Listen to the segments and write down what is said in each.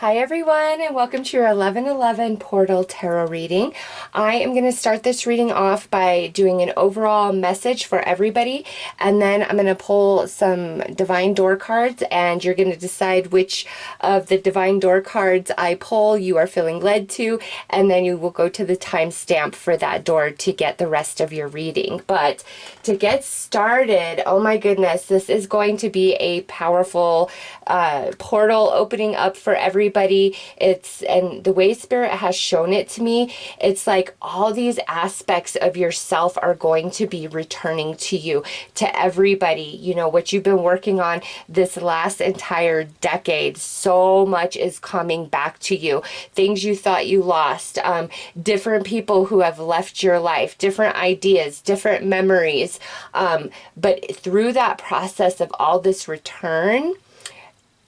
Hi everyone, and welcome to your 11/11 Portal Tarot reading. I am going to start this reading off by doing an overall message for everybody, and then I'm going to pull some Divine Door cards, and you're going to decide which of the Divine Door cards I pull you are feeling led to, and then you will go to the timestamp for that door to get the rest of your reading. But to get started, oh my goodness, this is going to be a powerful portal opening up for everybody. And the way Spirit has shown it to me, it's like all these aspects of yourself are going to be returning to you, to everybody. You know, what you've been working on this last entire decade, so much is coming back to you. Things you thought you lost, different people who have left your life, different ideas, different memories. But through that process of all this return,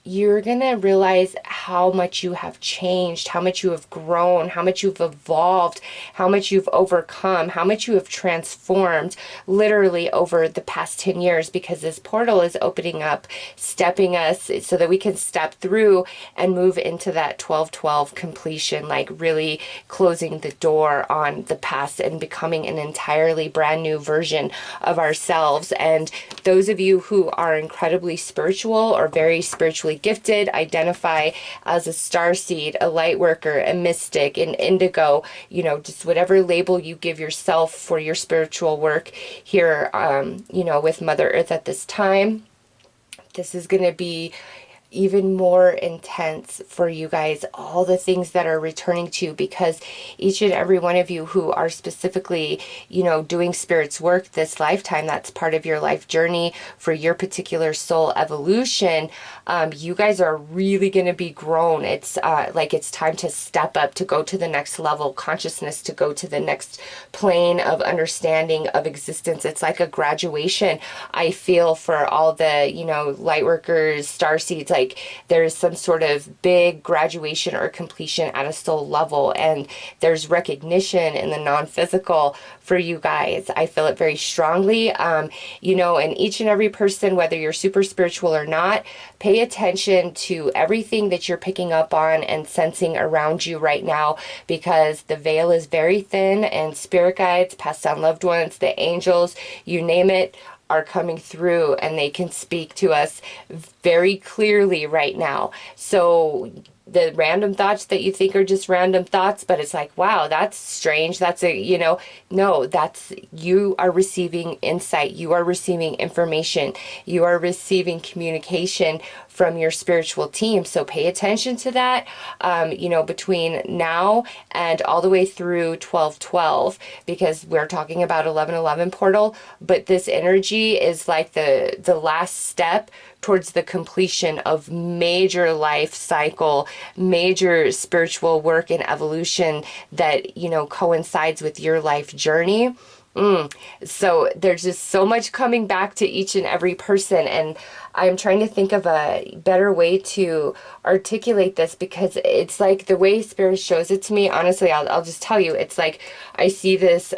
you're going to realize how much you have changed, how much you have grown, how much you've evolved, how much you've overcome, how much you have transformed literally over the past 10 years, because this portal is opening up, stepping us so that we can step through and move into that 12/12 completion, like really closing the door on the past and becoming an entirely brand new version of ourselves. And those of you who are incredibly spiritual or very spiritually gifted, identify as a starseed, a light worker, a mystic, an indigo, you know, just whatever label you give yourself for your spiritual work here, you know, with Mother Earth at this time. This is going to be even more intense for you guys, all the things that are returning to you, because each and every one of you who are specifically, you know, doing Spirit's work this lifetime, that's part of your life journey for your particular soul evolution. You guys are really going to be grown. It's like it's time to step up, to go to the next level consciousness, to go to the next plane of understanding of existence. It's like a graduation, I feel, for all the, you know, light workers, starseeds. Like there's some sort of big graduation or completion at a soul level, and there's recognition in the non-physical for you guys. I feel it very strongly. You know, and each and every person, whether you're super spiritual or not, pay attention to everything that you're picking up on and sensing around you right now, because the veil is very thin, and spirit guides, past down loved ones, the angels, you name it, are coming through, and they can speak to us very clearly right now. So the random thoughts that you think are just random thoughts, but it's like, wow, that's strange, that's a, you know, no, that's, you are receiving insight, you are receiving information, you are receiving communication from your spiritual team. So pay attention to that, you know, between now and all the way through 12/12, because we're talking about 11/11 portal, but this energy is like the last step towards the completion of major life cycle, major spiritual work and evolution that, you know, coincides with your life journey. So there's just so much coming back to each and every person, and I'm trying to think of a better way to articulate this, because it's like the way Spirit shows it to me, honestly, I'll just tell you, it's like I see this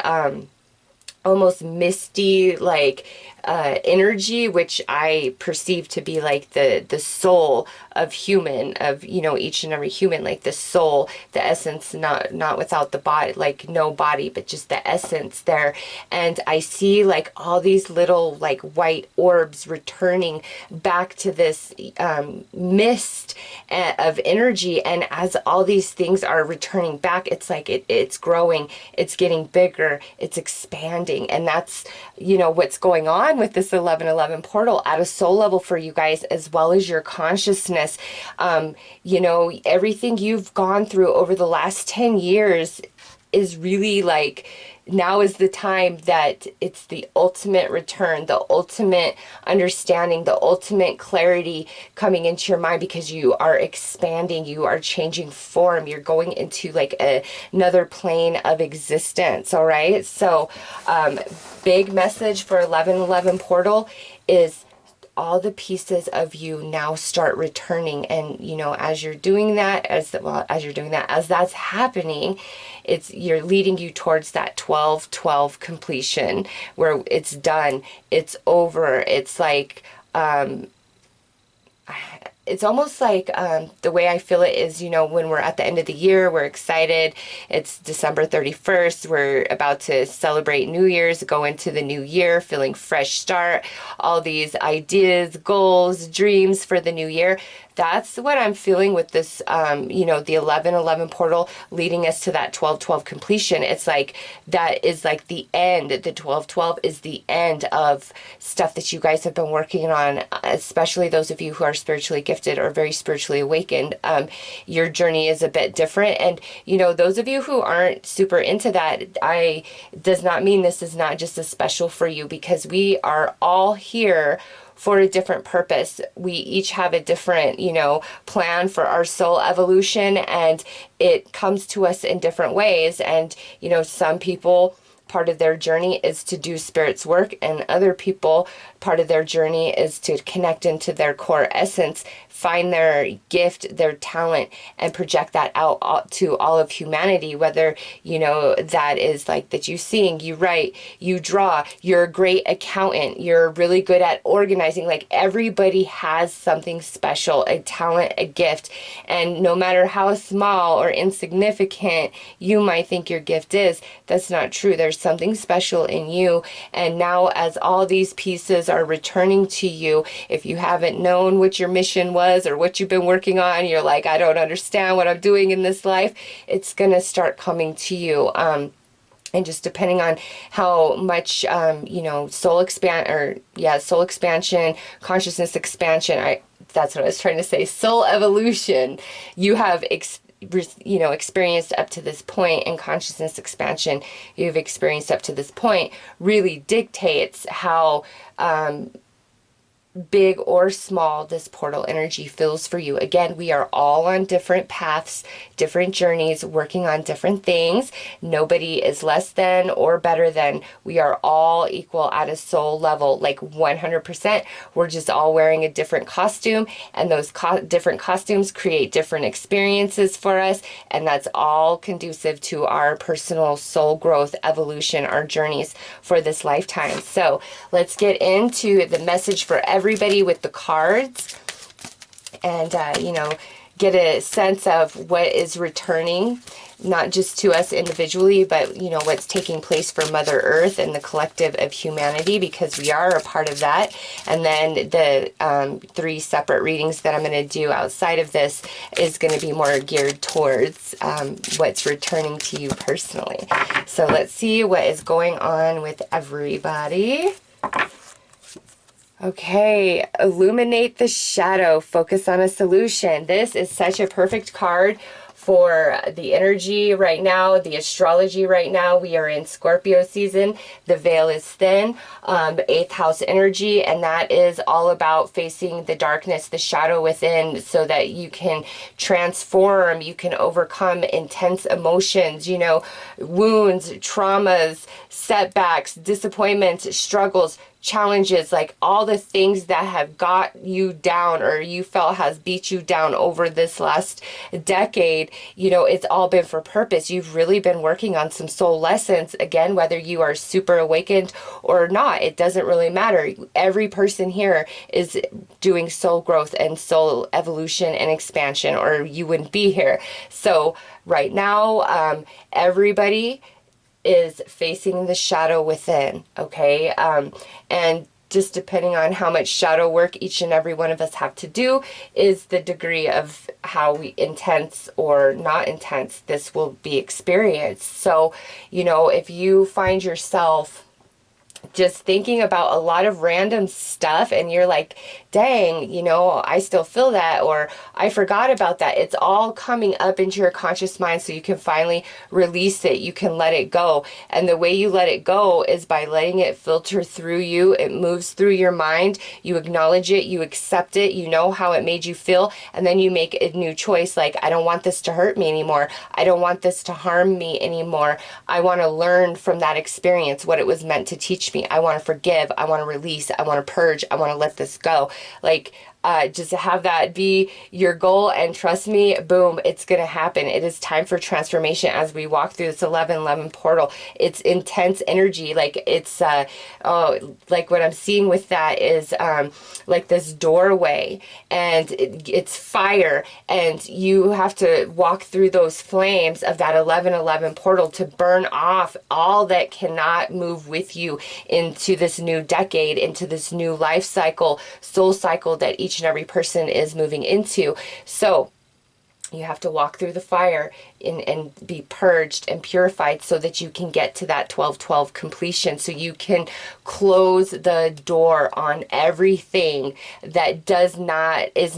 almost misty, like energy, which I perceive to be like the soul of human, of, you know, each and every human, like the soul, the essence, not without the body, like no body, but just the essence there. And I see like all these little like white orbs returning back to this mist of energy. And as all these things are returning back, it's like it's growing, it's getting bigger, it's expanding. And that's, you know, what's going on with this 11/11 portal at a soul level for you guys, as well as your consciousness. You know, everything you've gone through over the last 10 years is really like, now is the time that it's the ultimate return, the ultimate understanding, the ultimate clarity coming into your mind, because you are expanding, you are changing form, you're going into like another plane of existence. All right, so big message for 11/11 portal is all the pieces of you now start returning. And, you know, as you're doing that, as that's happening, you're leading you towards that 12/12 completion, where it's done, it's over. It's like, it's almost like the way I feel it is, you know, when we're at the end of the year, we're excited. It's December 31st. We're about to celebrate New Year's, go into the new year, feeling fresh start, all these ideas, goals, dreams for the new year. That's what I'm feeling with this, you know, the 11/11 portal leading us to that 12/12 completion. It's like that is like the end. The 12/12 is the end of stuff that you guys have been working on, especially those of you who are spiritually gifted or very spiritually awakened. Your journey is a bit different. And, you know, those of you who aren't super into that, does not mean this is not just as special for you, because we are all here for a different purpose. We each have a different, you know, plan for our soul evolution, and it comes to us in different ways. And, you know, some people, part of their journey is to do spirit's work, and other people, part of their journey is to connect into their core essence, find their gift, their talent, and project that out to all of humanity. Whether, you know, that is like that you sing, you write, you draw, you're a great accountant, you're really good at organizing. Like, everybody has something special, a talent, a gift. And no matter how small or insignificant you might think your gift is, that's not true. There's something special in you. And now, as all these pieces are returning to you, if you haven't known what your mission was or what you've been working on, you're like, I don't understand what I'm doing in this life, it's gonna start coming to you. And just depending on how much, you know, soul expansion, consciousness expansion, that's what I was trying to say, soul evolution, you have experienced up to this point, and consciousness expansion you've experienced up to this point, really dictates how big or small this portal energy feels for you. Again, we are all on different paths, different journeys, working on different things. Nobody is less than or better than. We are all equal at a soul level, like 100%. We're just all wearing a different costume, and those different costumes create different experiences for us, and that's all conducive to our personal soul growth, evolution, our journeys for this lifetime. So let's get into the message for everybody with the cards, and you know, get a sense of what is returning, not just to us individually, but, you know, what's taking place for Mother Earth and the collective of humanity, because we are a part of that. And then the 3 separate readings that I'm going to do outside of this is going to be more geared towards what's returning to you personally. So let's see what is going on with everybody. Okay, illuminate the shadow, focus on a solution. This is such a perfect card for the energy right now, the astrology right now. We are in Scorpio season. The veil is thin, 8th house energy, and that is all about facing the darkness, the shadow within, so that you can transform, you can overcome intense emotions, you know, wounds, traumas, setbacks, disappointments, struggles, challenges, like all the things that have got you down or you felt has beat you down over this last decade. You know, it's all been for purpose. You've really been working on some soul lessons. Again, whether you are super awakened or not, it doesn't really matter. Every person here is doing soul growth and soul evolution and expansion, or you wouldn't be here. So right now, everybody is facing the shadow within, okay? And just depending on how much shadow work each and every one of us have to do is the degree of how intense or not intense this will be experienced. So, you know, if you find yourself just thinking about a lot of random stuff and you're like, dang, you know, I still feel that, or I forgot about that. It's all coming up into your conscious mind, so you can finally release it. You can let it go. And the way you let it go is by letting it filter through you. It moves through your mind. You acknowledge it. You accept it. You know how it made you feel. And then you make a new choice. Like, I don't want this to hurt me anymore. I don't want this to harm me anymore. I want to learn from that experience what it was meant to teach me. I want to forgive. I want to release. I want to purge. I want to let this go. Like, just have that be your goal, and trust me, boom, it's going to happen. It is time for transformation as we walk through this 11:11 portal. It's intense energy. Like it's, like what I'm seeing with that is like this doorway, and it's fire, and you have to walk through those flames of that 11:11 portal to burn off all that cannot move with you into this new decade, into this new life cycle, soul cycle that each and every person is moving into. So you have to walk through the fire and be purged and purified so that you can get to that 12/12 completion, so you can close the door on everything that is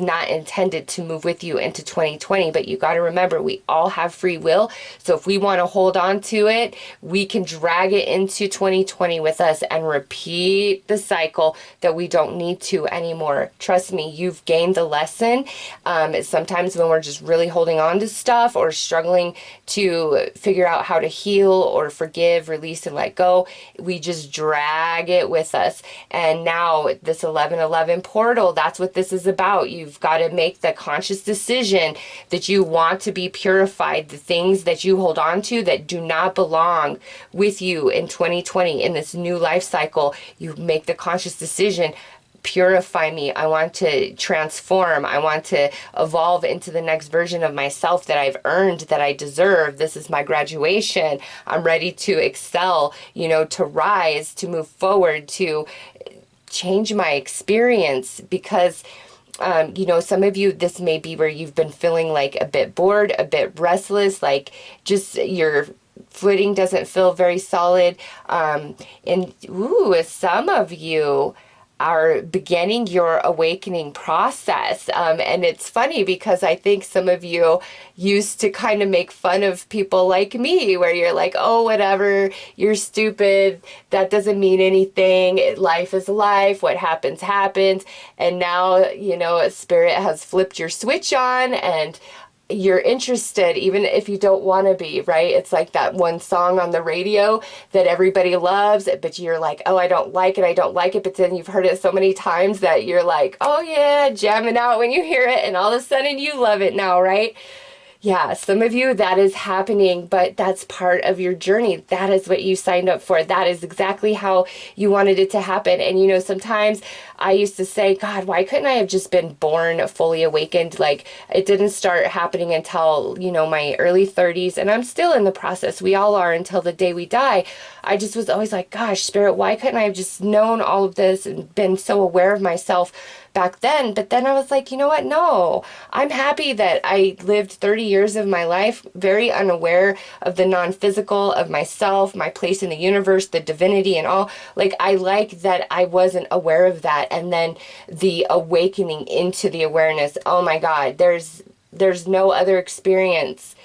not intended to move with you into 2020. But you got to remember, we all have free will. So if we want to hold on to it, we can drag it into 2020 with us and repeat the cycle that we don't need to anymore. Trust me, you've gained the lesson. Sometimes when we're just really holding on to stuff or struggling to figure out how to heal or forgive, release, and let go, we just drag it with us. And now this 11:11 portal, that's what this is about. You've got to make the conscious decision that you want to be purified. The things that you hold on to that do not belong with you in 2020 in this new life cycle, you make the conscious decision: purify me. I want to transform. I want to evolve into the next version of myself that I've earned, that I deserve. This is my graduation. I'm ready to excel, to rise, to move forward, to change my experience. Because some of you, this may be where you've been feeling like a bit bored, a bit restless, like just your footing doesn't feel very solid. Some of you are beginning your awakening process. And it's funny because I think some of you used to kind of make fun of people like me, where you're like, oh, whatever, you're stupid, that doesn't mean anything, life is life, what happens, happens. And now, Spirit has flipped your switch on, and you're interested, even if you don't want to be, right? It's like that one song on the radio that everybody loves, but you're like, oh, I don't like it. But then you've heard it so many times that you're like, oh yeah, jamming out when you hear it, and all of a sudden you love it now, right? Yeah, some of you, that is happening, but that's part of your journey. That is what you signed up for. That is exactly how you wanted it to happen. And, sometimes I used to say, God, why couldn't I have just been born fully awakened? Like, it didn't start happening until, my early 30s, and I'm still in the process. We all are, until the day we die. I just was always like, gosh, Spirit, why couldn't I have just known all of this and been so aware of myself back then? But then I was like, you know what? No, I'm happy that I lived 30 years of my life very unaware of the non-physical, of myself, my place in the universe, the divinity and all. Like, I like that I wasn't aware of that. And then the awakening into the awareness. Oh my God, there's no other experience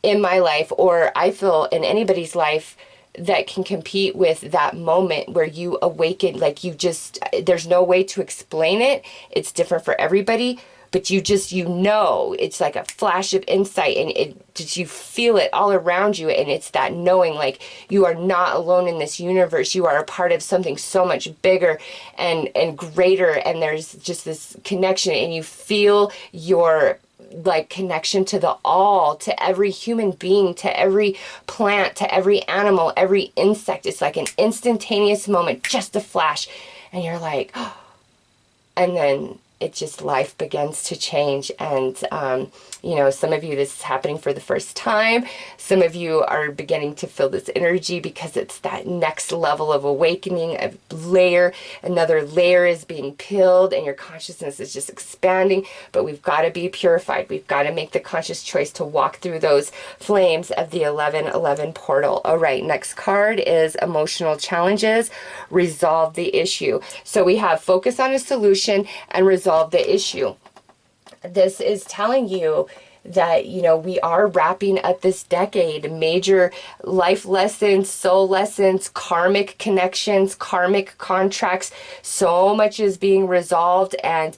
in my life, or I feel in anybody's life, that can compete with that moment where you awaken. Like, there's no way to explain it. It's different for everybody, but it's like a flash of insight, and you feel it all around you. And it's that knowing, like, you are not alone in this universe. You are a part of something so much bigger and greater. And there's just this connection, and you feel your connection to the all, to every human being, to every plant, to every animal, every insect. It's like an instantaneous moment, just a flash, and you're like, oh. And then life begins to change. And some of you, this is happening for the first time. Some of you are beginning to feel this energy because it's that next level of awakening, another layer is being peeled, and your consciousness is just expanding. But we've got to be purified. We've got to make the conscious choice to walk through those flames of the 11:11 portal. All right, next card is emotional challenges. Resolve the issue. So we have focus on a solution and resolve the issue. This is telling you that, we are wrapping up this decade. Major life lessons, soul lessons, karmic connections, karmic contracts. So much is being resolved, and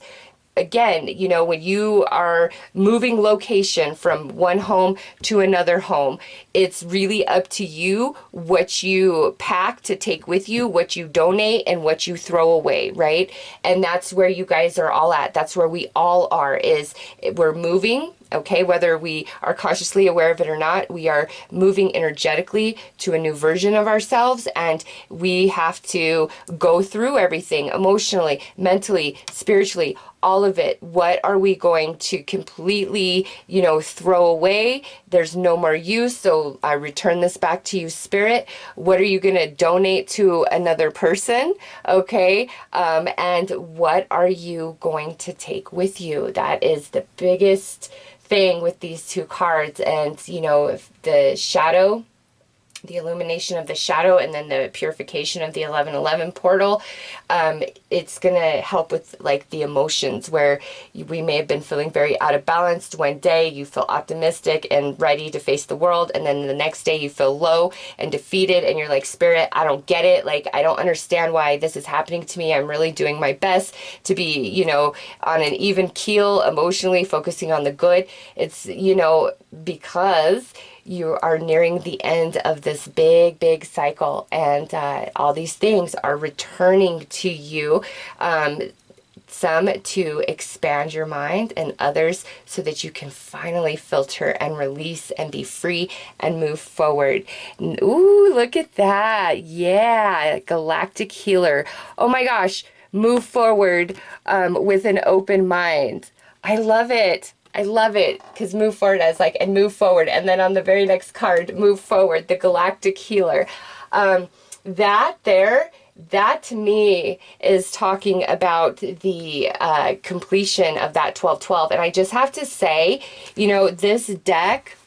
again, you know, when you are moving location from one home to another home, it's really up to you what you pack to take with you, what you donate, and what you throw away, right? And that's where you guys are all at. That's where we all are, is we're moving. Okay, whether we are consciously aware of it or not, we are moving energetically to a new version of ourselves, and we have to go through everything emotionally, mentally, spiritually, all of it. What are we going to completely, you know, throw away? There's no more use, so I return this back to you, Spirit. What are you going to donate to another person? Okay, and what are you going to take with you? That is the biggest thing with these two cards. And you know, if the shadow, the illumination of the shadow, and then the purification of the 1111 portal, it's gonna help with like the emotions, where we may have been feeling very out of balance one day. You feel optimistic and ready to face the world, and then the next day you feel low and defeated, and you're like, Spirit, I don't get it. Like, I don't understand why this is happening to me. I'm really doing my best to be, you know, on an even keel emotionally, focusing on the good. It's, you know, because you are nearing the end of this big cycle, and all these things are returning to you, some to expand your mind, and others so that you can finally filter and release and be free and move forward. Ooh, look at that. Yeah, galactic healer. Oh my gosh, move forward with an open mind. I love it. I love it, because move forward, I was like, and move forward. And then on the very next card, move forward, the galactic healer. That to me is talking about the completion of that 12-12. And I just have to say, you know, this deck,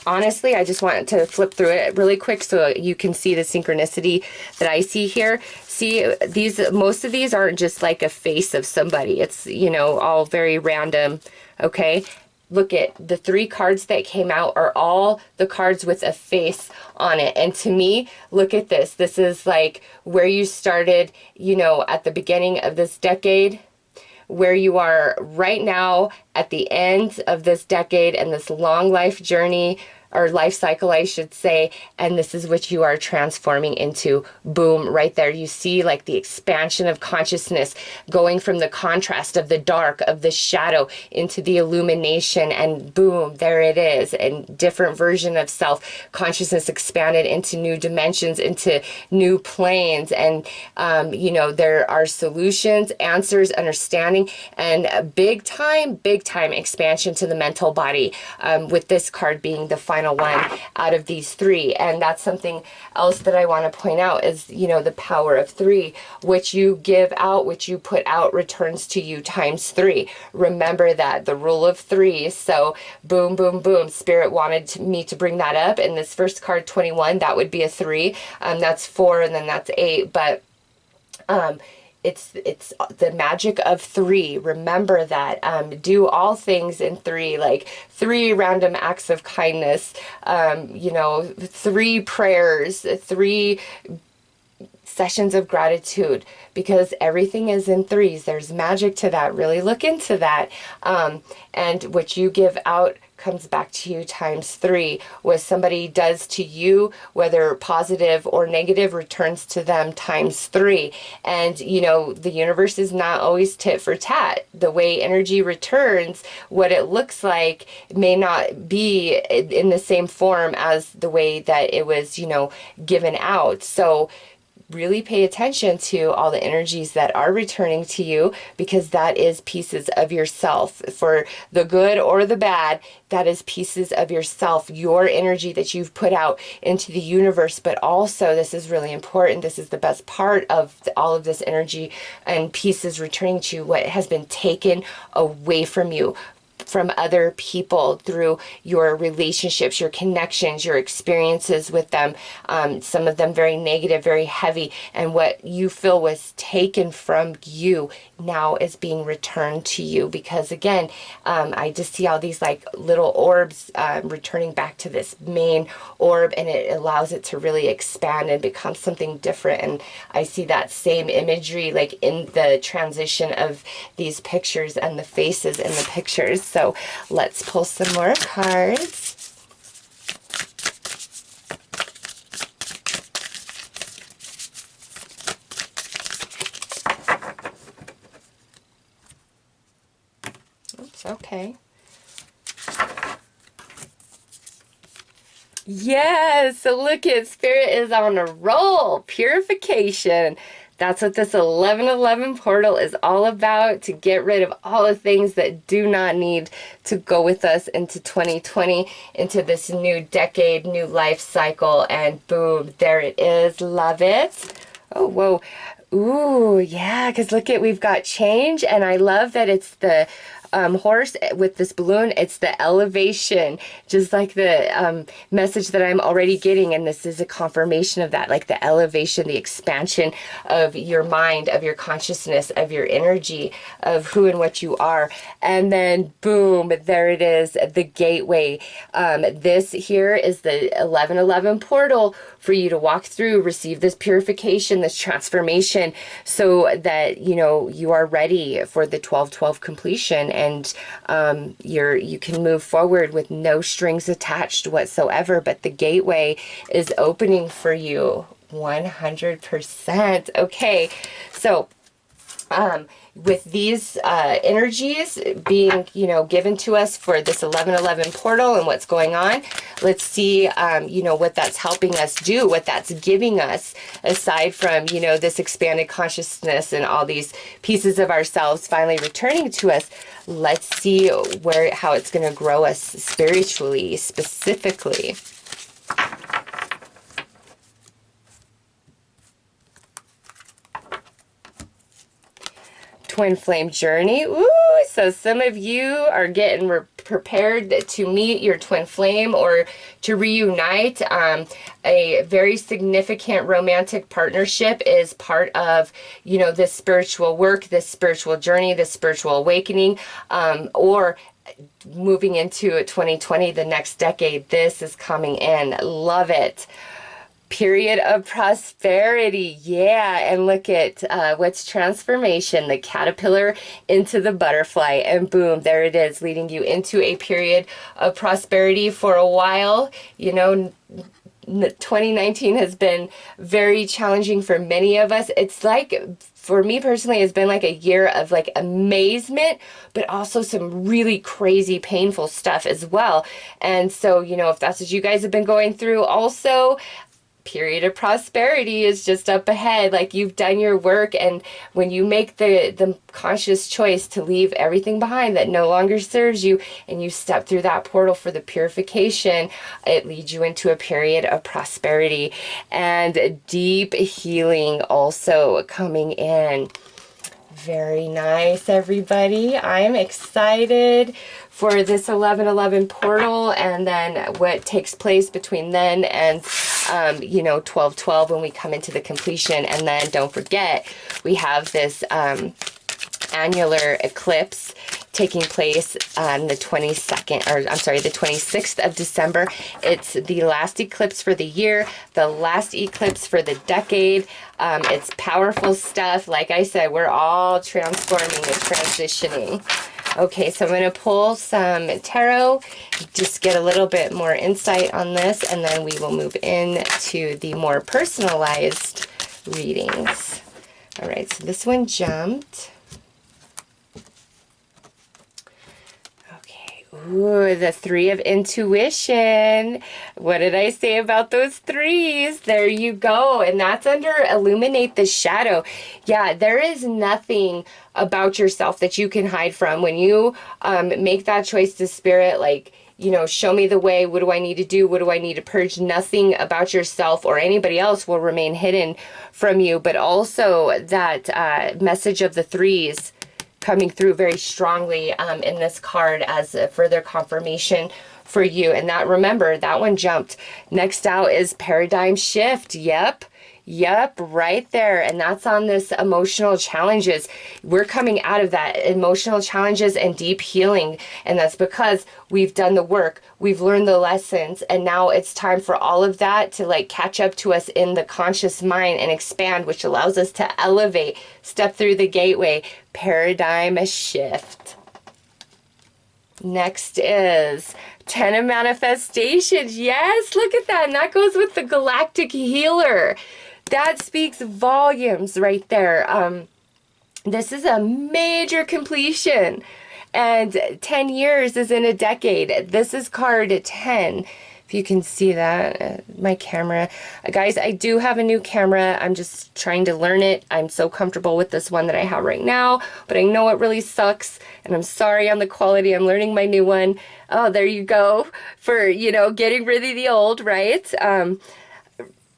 honestly, I just want to flip through it really quick so you can see the synchronicity that I see here. See, these, most of these aren't just like a face of somebody. It's, you know, all very random. Okay, look at the 3 cards that came out are all the cards with a face on it. And to me, look at this. This is like where you started, you know, at the beginning of this decade, where you are right now at the end of this decade and this long life journey, or life cycle, I should say, and this is what you are transforming into. Boom, right there. You see like the expansion of consciousness, going from the contrast of the dark, of the shadow, into the illumination, and boom, there it is. And different version of self, consciousness expanded into new dimensions, into new planes. And, you know, there are solutions, answers, understanding, and a big time expansion to the mental body, with this card being the final one out of these 3. And that's something else that I want to point out is, you know, the power of 3, which you give out, which you put out, returns to you times 3. Remember that, the rule of 3. So boom, boom, boom. Spirit wanted me to bring that up. And this first card, 21, that would be a 3. That's 4, and then that's 8. But it's the magic of 3. Remember that. Do all things in 3, like 3 random acts of kindness, you know, 3 prayers, 3 sessions of gratitude, because everything is in 3s. There's magic to that. Really look into that. And what you give out comes back to you times 3. What somebody does to you, whether positive or negative, returns to them times 3. And, you know, the universe is not always tit for tat. The way energy returns, what it looks like may not be in the same form as the way that it was, you know, given out. So really pay attention to all the energies that are returning to you, because that is pieces of yourself. For the good or the bad, that is pieces of yourself, your energy that you've put out into the universe. But also, this is really important, this is the best part of all of this energy and pieces returning to you, what has been taken away from you from other people through your relationships, your connections, your experiences with them. Some of them very negative, very heavy, and what you feel was taken from you now is being returned to you, because again, I just see all these like little orbs returning back to this main orb, and it allows it to really expand and become something different. And I see that same imagery like in the transition of these pictures and the faces in the pictures. So let's pull some more cards. Oops, okay. Yes, so look at Spirit is on a roll. Purification. That's what this 1111 portal is all about, to get rid of all the things that do not need to go with us into 2020, into this new decade, new life cycle, and boom, there it is. Love it. Oh, whoa. Ooh, yeah, because look at, we've got change, and I love that it's the horse with this balloon. It's the elevation, just like the message that I'm already getting, and this is a confirmation of that, like the elevation, the expansion of your mind, of your consciousness, of your energy, of who and what you are. And then boom, there it is, the gateway. This here is the 1111 portal for you to walk through, receive this purification, this transformation, so that you are ready for the 12/12 completion, and you can move forward with no strings attached whatsoever. But the gateway is opening for you 100%. Okay, so with these energies being, given to us for this 1111 portal and what's going on, let's see, what that's helping us do, what that's giving us, aside from, this expanded consciousness and all these pieces of ourselves finally returning to us. Let's see how it's going to grow us spiritually, specifically. Twin flame journey. Ooh, so some of you are getting prepared to meet your twin flame or to reunite. A very significant romantic partnership is part of, this spiritual work, this spiritual journey, this spiritual awakening, or moving into 2020, the next decade. This is coming in. Love it. Period of prosperity. Yeah, and look at what's transformation, the caterpillar into the butterfly, and boom, there it is, leading you into a period of prosperity. For a while, 2019 has been very challenging for many of us. It's like, for me personally, it's been like a year of like amazement, but also some really crazy painful stuff as well. And so, if that's what you guys have been going through also, period of prosperity is just up ahead. Like, you've done your work, and when you make the conscious choice to leave everything behind that no longer serves you, and you step through that portal for the purification, it leads you into a period of prosperity and deep healing also coming in. Very nice, everybody. I'm excited for this 1111 portal, and then what takes place between then and 12/12 when we come into the completion. And then don't forget, we have this annular eclipse taking place on the 22nd, or I'm sorry, the 26th of December. It's the last eclipse for the year, the last eclipse for the decade. It's powerful stuff. Like I said, we're all transforming and transitioning. Okay, so I'm going to pull some tarot, just get a little bit more insight on this, and then we will move into the more personalized readings. All right, so this one jumped. Ooh, the Three of Intuition. What did I say about those threes? There you go. And that's under Illuminate the Shadow. Yeah, there is nothing about yourself that you can hide from. When you make that choice to Spirit, like, show me the way. What do I need to do? What do I need to purge? Nothing about yourself or anybody else will remain hidden from you. But also that message of the threes coming through very strongly in this card as a further confirmation for you. And that, remember, that one jumped. Next out is paradigm shift. Yep, right there. And that's on this emotional challenges. We're coming out of that emotional challenges and deep healing. And that's because we've done the work. We've learned the lessons. And now it's time for all of that to like catch up to us in the conscious mind and expand, which allows us to elevate, step through the gateway. Paradigm shift. Next is 10 of manifestations. Yes, look at that. And that goes with the galactic healer. That speaks volumes right there. This is a major completion. And 10 years is in a decade. This is card 10. If you can see that, my camera. Guys, I do have a new camera. I'm just trying to learn it. I'm so comfortable with this one that I have right now, but I know it really sucks, and I'm sorry on the quality. I'm learning my new one. Oh, there you go. For, you know, getting rid of the old, right?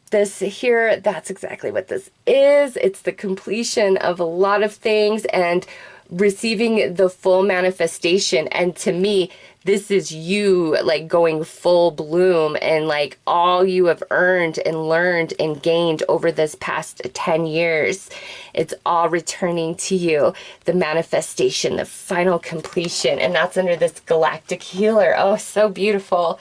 This here, that's exactly what this is. It's the completion of a lot of things and receiving the full manifestation. And to me, this is you like going full bloom and like all you have earned and learned and gained over this past 10 years. It's all returning to you. The manifestation, the final completion. And that's under this galactic healer. Oh, so beautiful.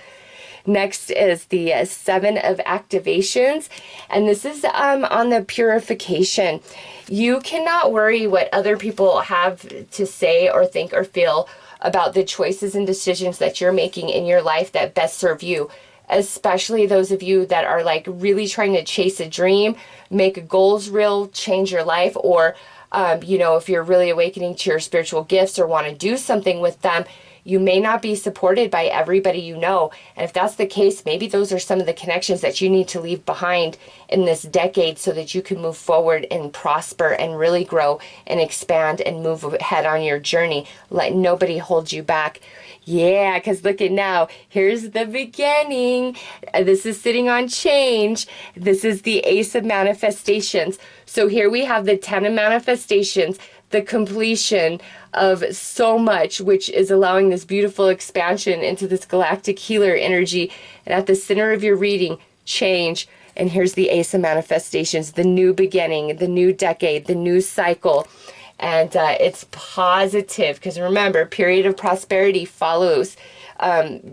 Next is the 7 of activations, and this is on the purification. You cannot worry what other people have to say or think or feel about the choices and decisions that you're making in your life that best serve you, especially those of you that are like really trying to chase a dream, make goals real, change your life, or you know, if you're really awakening to your spiritual gifts or want to do something with them. You may not be supported by everybody you know. And if that's the case, maybe those are some of the connections that you need to leave behind in this decade so that you can move forward and prosper and really grow and expand and move ahead on your journey. Let nobody hold you back. Yeah, because look at now. Here's the beginning. This is sitting on change. This is the Ace of Manifestations. So here we have the 10 of manifestations, the completion of so much, which is allowing this beautiful expansion into this galactic healer energy. And at the center of your reading, change. And here's the Ace of Manifestations, the new beginning, the new decade, the new cycle. And it's positive because remember, period of prosperity follows,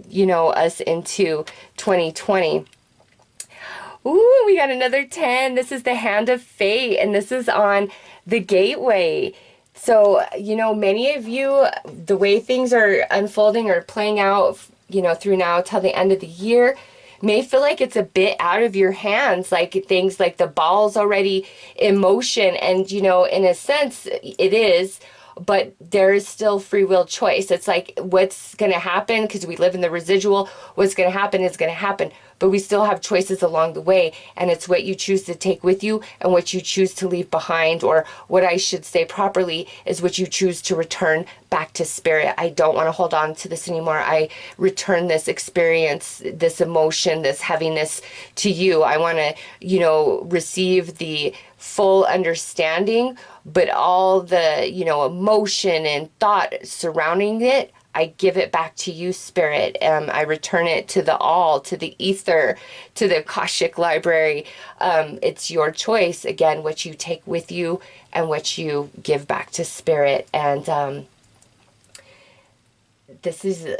you know, us into 2020. Ooh, we got another 10. This is the Hand of Fate, and this is on the gateway. So, you know, many of you, the way things are unfolding or playing out, you know, through now till the end of the year, may feel like it's a bit out of your hands, like things like the ball's already in motion. And, you know, in a sense, it is, but there is still free will choice. It's like what's going to happen, because we live in the residual, what's going to happen is going to happen. But we still have choices along the way, and it's what you choose to take with you and what you choose to leave behind, or what I should say properly is what you choose to return back to spirit. I don't want to hold on to this anymore. I return this experience, this emotion, this heaviness to you. I want to, you know, receive the full understanding, but all the, you know, emotion and thought surrounding it, I give it back to you, Spirit. I return it to the all, to the ether, to the Akashic library. It's your choice, again, what you take with you and what you give back to Spirit. And this is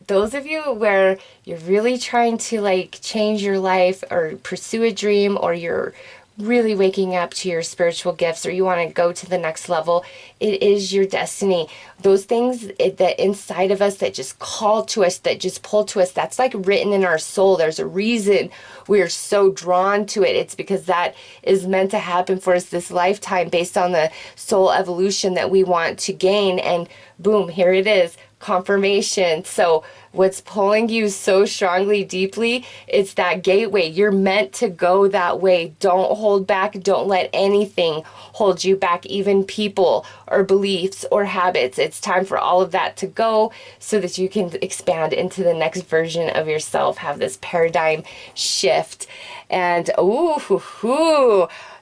those of you where you're really trying to like change your life or pursue a dream, or you're really waking up to your spiritual gifts, or you want to go to the next level. It is your destiny. Those things that inside of us that just call to us, that just pull to us, that's like written in our soul. There's a reason we are so drawn to it. It's because that is meant to happen for us this lifetime based on the soul evolution that we want to gain. And boom, here it is. Confirmation. So what's pulling you so strongly, deeply, it's that gateway. You're meant to go that way. Don't hold back. Don't let anything hold you back, even people or beliefs or habits. It's time for all of that to go so that you can expand into the next version of yourself, have this paradigm shift. And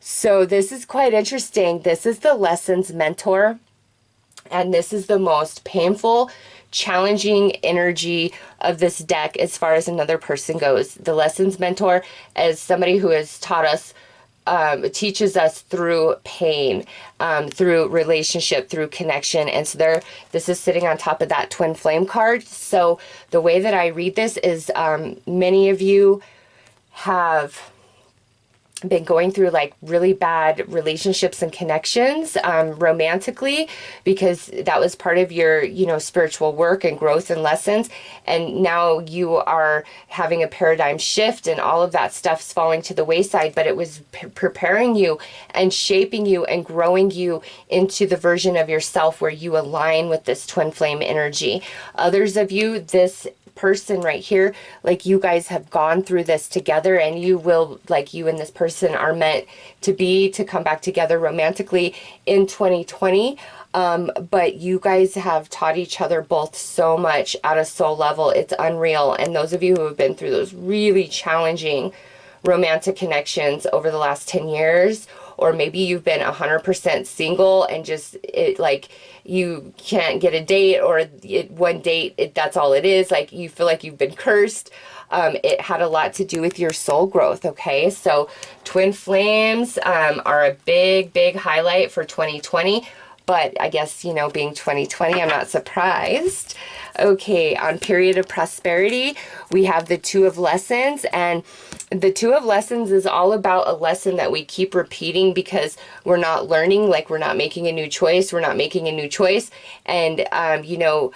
so this is quite interesting. This is the lessons mentor. And this is the most painful, challenging energy of this deck as far as another person goes. The Lessons Mentor, as somebody who has taught us, teaches us through pain, through relationship, through connection. And so this is sitting on top of that twin flame card. So the way that I read this is many of you have been going through like really bad relationships and connections romantically, because that was part of your, you know, spiritual work and growth and lessons. And now you are having a paradigm shift and all of that stuff's falling to the wayside, but it was preparing you and shaping you and growing you into the version of yourself where you align with this twin flame energy. Others of you, this person right here, like you guys have gone through this together, and you will, like you and this person are meant to come back together romantically in 2020. But you guys have taught each other both so much at a soul level. It's unreal. And those of you who have been through those really challenging romantic connections over the last 10 years, or maybe you've been 100% single and just like you can't get a date, or one date, that's all it is. Like you feel like you've been cursed. It had a lot to do with your soul growth, okay? So twin flames are a big, big highlight for 2020. But I guess, you know, being 2020, I'm not surprised. Okay, on period of prosperity, we have the Two of Lessons. And the Two of Lessons is all about a lesson that we keep repeating because we're not learning, like we're not making a new choice. We're not making a new choice. And, you know,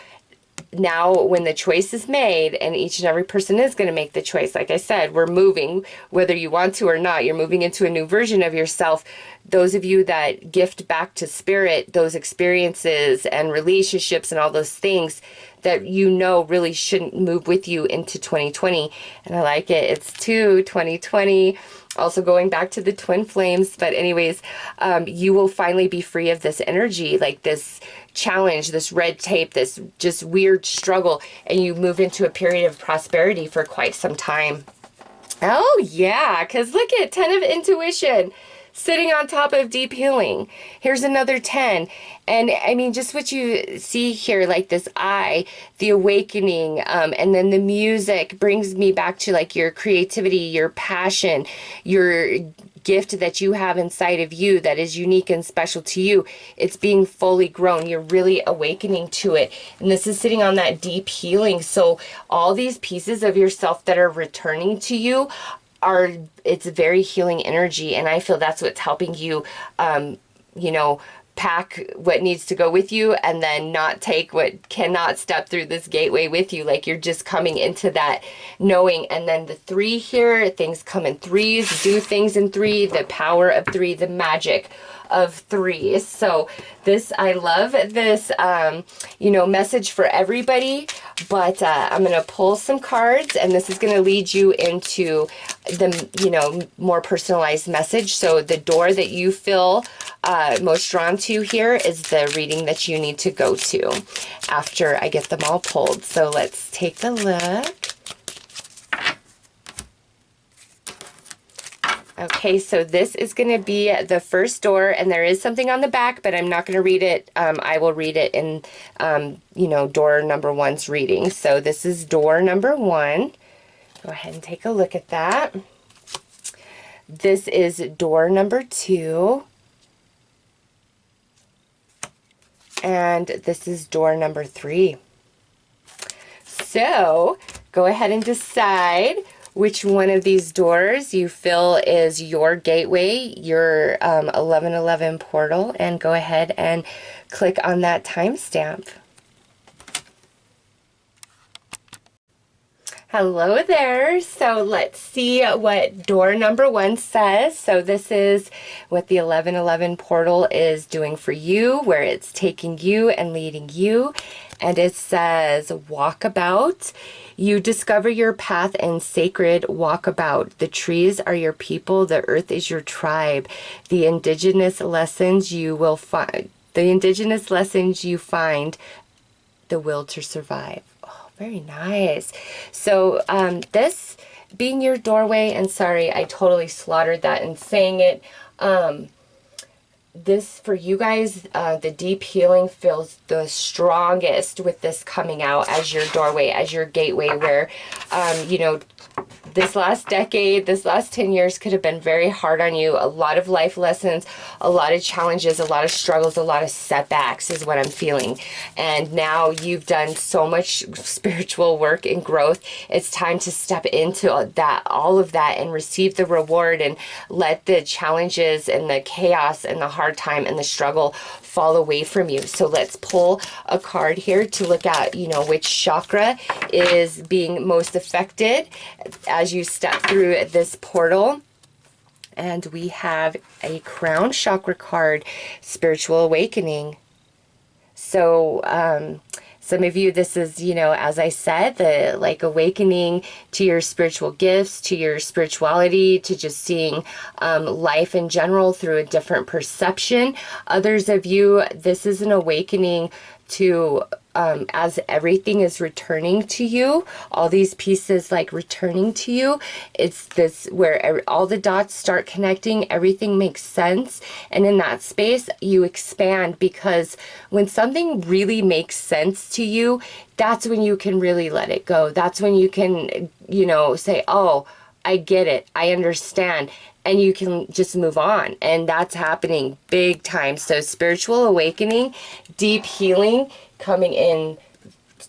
now when the choice is made, and each and every person is going to make the choice, like I said, we're moving, whether you want to or not, you're moving into a new version of yourself. Those of you that gift back to spirit those experiences and relationships and all those things that you know really shouldn't move with you into 2020. And I like it. It's 2020. Also going back to the twin flames. But anyways, you will finally be free of this energy, like this challenge, this red tape, this just weird struggle, and you move into a period of prosperity for quite some time. Oh yeah, because look at 10 of intuition sitting on top of deep healing. Here's another 10. And I mean, just what you see here, like this eye, the awakening, and then the music brings me back to like your creativity, your passion, your gift that you have inside of you that is unique and special to you. It's being fully grown. You're really awakening to it. And this is sitting on that deep healing. So all these pieces of yourself that are returning to you it's a very healing energy. And I feel that's what's helping you, you know, pack what needs to go with you and then not take what cannot step through this gateway with you. Like you're just coming into that knowing. And then the 3 here, things come in 3s, do things in 3, the power of 3, the magic of 3. So this, I love this, you know, message for everybody, but I'm going to pull some cards, and this is going to lead you into the, you know, more personalized message. So the door that you feel most drawn to here is the reading that you need to go to after I get them all pulled. So let's take a look. Okay, so this is going to be the first door, and there is something on the back, but I'm not going to read it. I will read it in, you know, door number 1's reading. So this is door number 1. Go ahead and take a look at that. This is door number 2. And this is door number 3. So go ahead and decide which one of these doors you feel is your gateway, your 1111 portal, and go ahead and click on that timestamp. Hello there. So let's see what door number 1 says. So this is what the 1111 portal is doing for you, where it's taking you and leading you. And it says, walkabout. You discover your path in sacred walkabout. The trees are your people. The earth is your tribe. The indigenous lessons you will find. The indigenous lessons you find. The will to survive. Oh, very nice. So this being your doorway, and sorry, I totally slaughtered that in saying it. this for you guys, the deep healing feels the strongest with this coming out as your doorway, as your gateway, where, you know, this last decade, this last 10 years could have been very hard on you. A lot of life lessons, a lot of challenges, a lot of struggles, a lot of setbacks is what I'm feeling. And now you've done so much spiritual work and growth. It's time to step into that, all of that, and receive the reward, and let the challenges and the chaos and the hard time and the struggle fall away from you. So let's pull a card here to look at, you know, which chakra is being most affected as you step through this portal. And we have a crown chakra card, spiritual awakening. So some of you, this is, you know, as I said, the like awakening to your spiritual gifts, to your spirituality, to just seeing life in general through a different perception. Others of you, this is an awakening to as everything is returning to you, all these pieces like returning to you, it's this where all the dots start connecting, everything makes sense, and in that space you expand, because when something really makes sense to you, that's when you can really let it go. That's when you can, you know, say, oh, I get it, I understand, and you can just move on. And that's happening big time. So spiritual awakening, deep healing coming in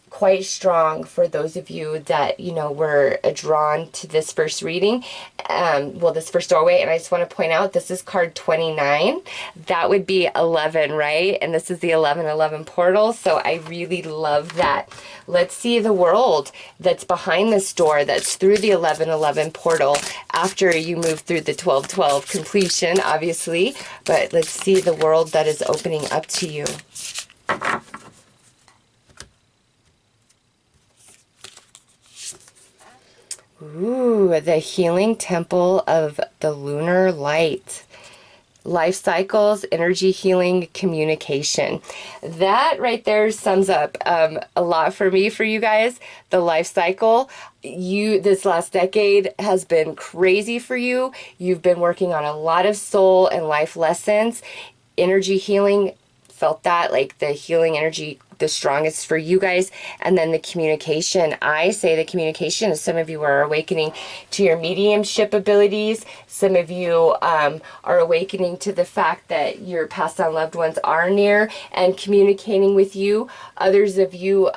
quite strong for those of you that, you know, were drawn to this first reading, well, this first doorway. And I just want to point out, this is card 29. That would be 11, right? And this is the 1111 portal. So I really love that. Let's see the world that's behind this door, that's through the 1111 portal after you move through the 1212 completion, obviously. But let's see the world that is opening up to you. Ooh, the healing temple of the lunar light. Life cycles, energy healing, communication. That right there sums up a lot for me, for you guys. The life cycle, this last decade has been crazy for you. You've been working on a lot of soul and life lessons. Energy healing, felt that, like the healing energy the strongest for you guys. And then the communication, I say the communication is, some of you are awakening to your mediumship abilities. Some of you are awakening to the fact that your passed on loved ones are near and communicating with you. Others of you,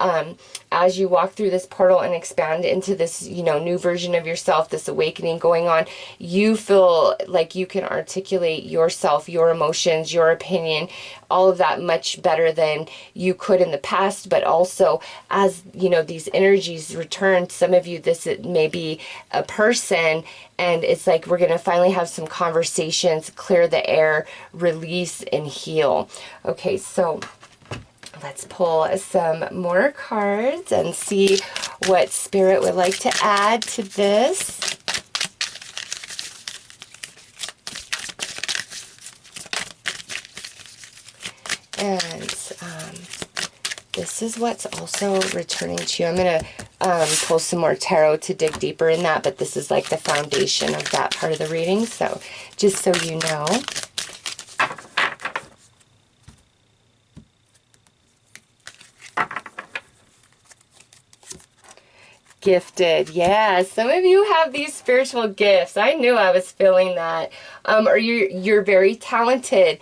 as you walk through this portal and expand into this, you know, new version of yourself, this awakening going on, you feel like you can articulate yourself, your emotions, your opinion, all of that much better than you could in the past. But also, as you know, these energies return, some of you, this may be a person, and it's like we're going to finally have some conversations, clear the air, release, and heal. Okay, so let's pull some more cards and see what Spirit would like to add to this. And this is what's also returning to you. I'm going to pull some more tarot to dig deeper in that, but this is like the foundation of that part of the reading. So just so you know. Gifted. Yeah, some of you have these spiritual gifts. I knew I was feeling that. Or you're very talented.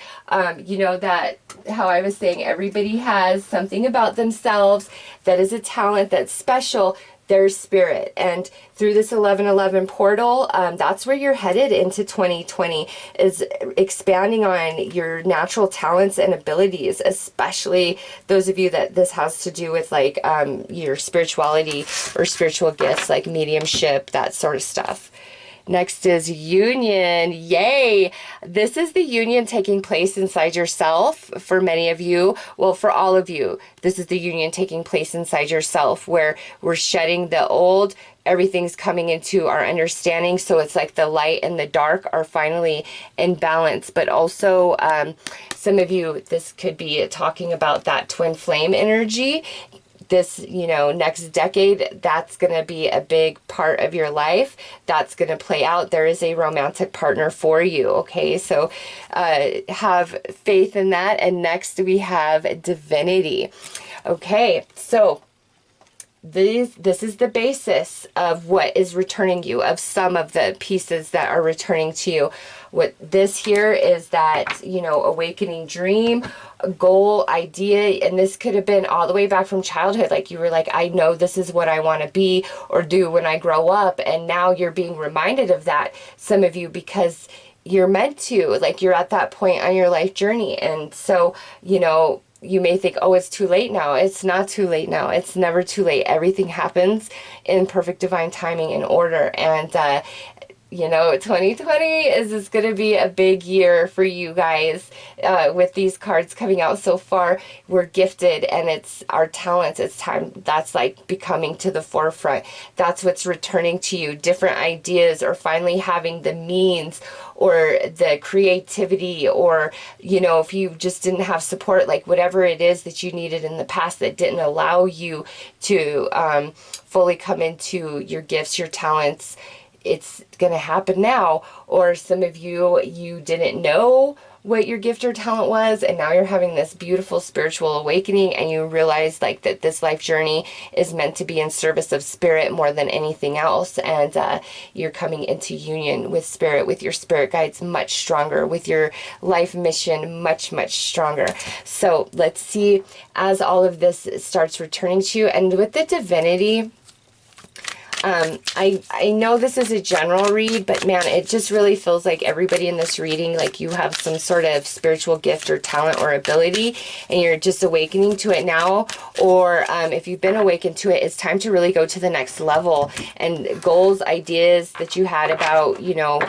You know, that how I was saying, everybody has something about themselves that is a talent that's special, their spirit. And through this 1111 portal, that's where you're headed into 2020, is expanding on your natural talents and abilities, especially those of you that this has to do with, like your spirituality or spiritual gifts, like mediumship, that sort of stuff. Next is union. Yay! This is the union taking place inside yourself for many of you. Well, for all of you, this is the union taking place inside yourself, where we're shedding the old, everything's coming into our understanding. So it's like the light and the dark are finally in balance. But also, some of you, this could be talking about that twin flame energy this, you know, next decade, that's going to be a big part of your life. That's going to play out. There is a romantic partner for you. Okay. So have faith in that. And next we have divinity. Okay. So this is the basis of what is returning you, of some of the pieces that are returning to you. What this here is that, you know, awakening dream, goal, idea, and this could have been all the way back from childhood. Like you were like, I know this is what I want to be or do when I grow up. And now you're being reminded of that, some of you, because you're meant to, like you're at that point on your life journey. And so, you know, you may think, oh, it's too late now. It's not too late now. It's never too late. Everything happens in perfect divine timing and order. And, you know, 2020 is going to be a big year for you guys with these cards coming out so far. We're gifted, and it's our talents. It's time that's like becoming to the forefront. That's what's returning to you. Different ideas, or finally having the means or the creativity, or, you know, if you just didn't have support, like whatever it is that you needed in the past that didn't allow you to fully come into your gifts, your talents, it's going to happen now. Or some of you, you didn't know what your gift or talent was, and now you're having this beautiful spiritual awakening, and you realize like that this life journey is meant to be in service of spirit more than anything else. And you're coming into union with spirit, with your spirit guides much stronger, with your life mission much stronger. So let's see, as all of this starts returning to you, and with the divinity, I know this is a general read, but man, it just really feels like everybody in this reading, like you have some sort of spiritual gift or talent or ability, and you're just awakening to it now. Or if you've been awakened to it, it's time to really go to the next level. And goals, ideas that you had about, you know,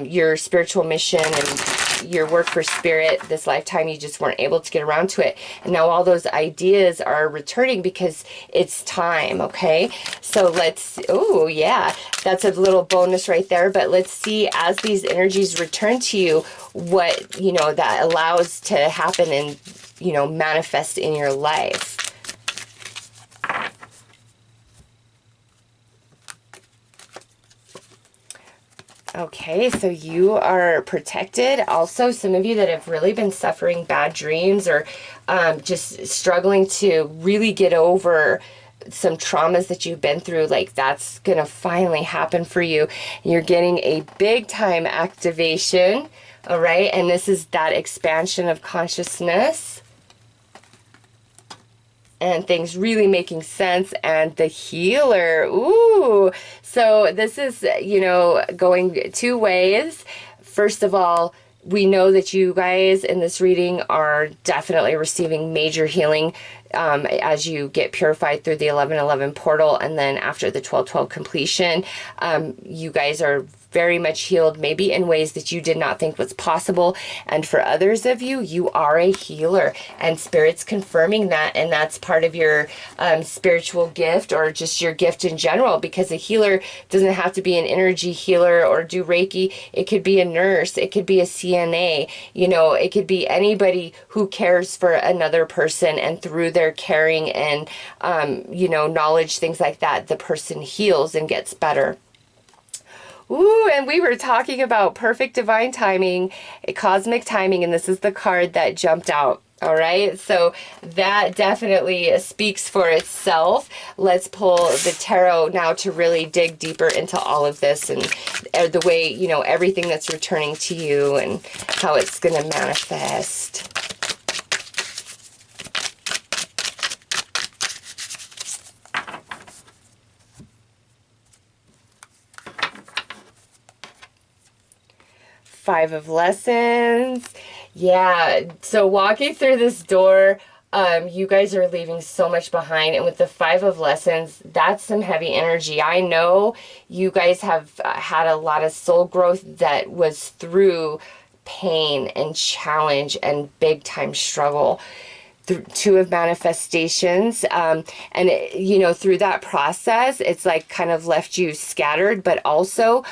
your spiritual mission and your work for spirit this lifetime, you just weren't able to get around to it. And now all those ideas are returning because it's time. Okay. So let's, oh yeah, that's a little bonus right there. But let's see, as these energies return to you, what, you know, that allows to happen and, you know, manifest in your life. Okay, so you are protected. Also, some of you that have really been suffering bad dreams, or just struggling to really get over some traumas that you've been through, like that's gonna finally happen for you. You're getting a big time activation, all right? And this is that expansion of consciousness and things really making sense. And the healer, ooh, so this is, you know, going two ways. First of all, we know that you guys in this reading are definitely receiving major healing as you get purified through the 1111 portal, and then after the 1212 completion, you guys are very much healed, maybe in ways that you did not think was possible. And for others of you, you are a healer, and Spirit's confirming that, and that's part of your spiritual gift, or just your gift in general, because a healer doesn't have to be an energy healer or do Reiki. It could be a nurse, it could be a CNA, you know, it could be anybody who cares for another person, and through their caring and, you know, knowledge, things like that, the person heals and gets better. Ooh, and we were talking about perfect divine timing, cosmic timing, and this is the card that jumped out. All right, so that definitely speaks for itself. Let's pull the tarot now to really dig deeper into all of this, and the way, you know, everything that's returning to you and how it's going to manifest. Five of Lessons. Yeah, so walking through this door, you guys are leaving so much behind. And with the Five of Lessons, that's some heavy energy. I know you guys have had a lot of soul growth that was through pain and challenge and big time struggle. Two of manifestations, and you know, through that process, it's like kind of left you scattered, but also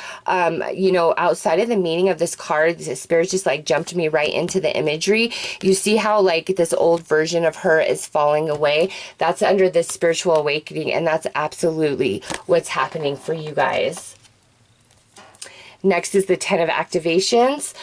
you know, outside of the meaning of this card, the spirit just like jumped me right into the imagery. You see how like this old version of her is falling away? That's under this spiritual awakening, and that's absolutely what's happening for you guys. Next is the 10 of activations.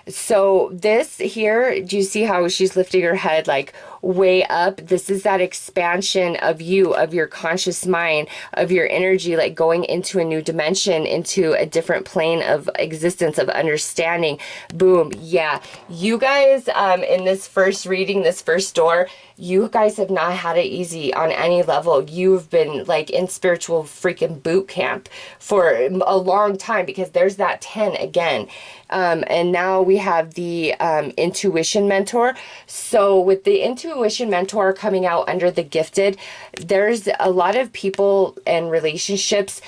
So this here, do you see how she's lifting her head like way up? This is that expansion of you, of your conscious mind, of your energy, like going into a new dimension, into a different plane of existence, of understanding. Boom. Yeah. You guys, in this first reading, this first door, you guys have not had it easy on any level. You've been like in spiritual freaking boot camp for a long time, because there's that 10 again. And now we have the intuition mentor. So with the intuition mentor coming out under the gifted, there's a lot of people and relationships,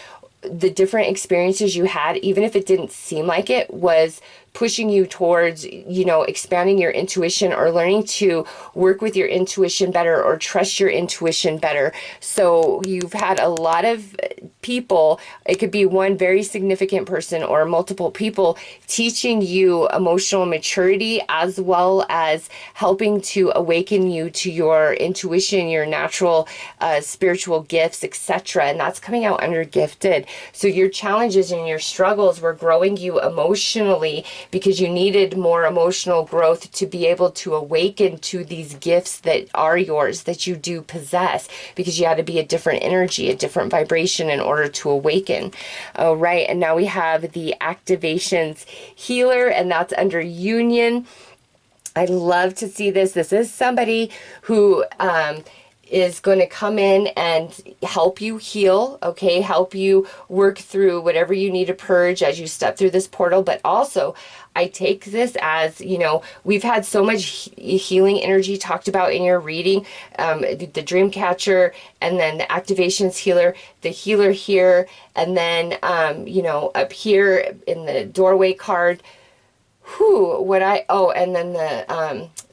the different experiences you had, even if it didn't seem like it, was pushing you towards, you know, expanding your intuition or learning to work with your intuition better or trust your intuition better. So you've had a lot of people, it could be one very significant person or multiple people, teaching you emotional maturity, as well as helping to awaken you to your intuition, your natural spiritual gifts, etc. And that's coming out under gifted. So your challenges and your struggles were growing you emotionally, because you needed more emotional growth to be able to awaken to these gifts that are yours, that you do possess, because you had to be a different energy, a different vibration in order to awaken. All right, and now we have the activations healer, and that's under union. I love to see this. This is somebody who is going to come in and help you heal, okay? Help you work through whatever you need to purge as you step through this portal. But also, I take this as, you know, we've had so much healing energy talked about in your reading, the dream catcher, and then the activations healer, the healer here, and then, you know, up here in the doorway card, and then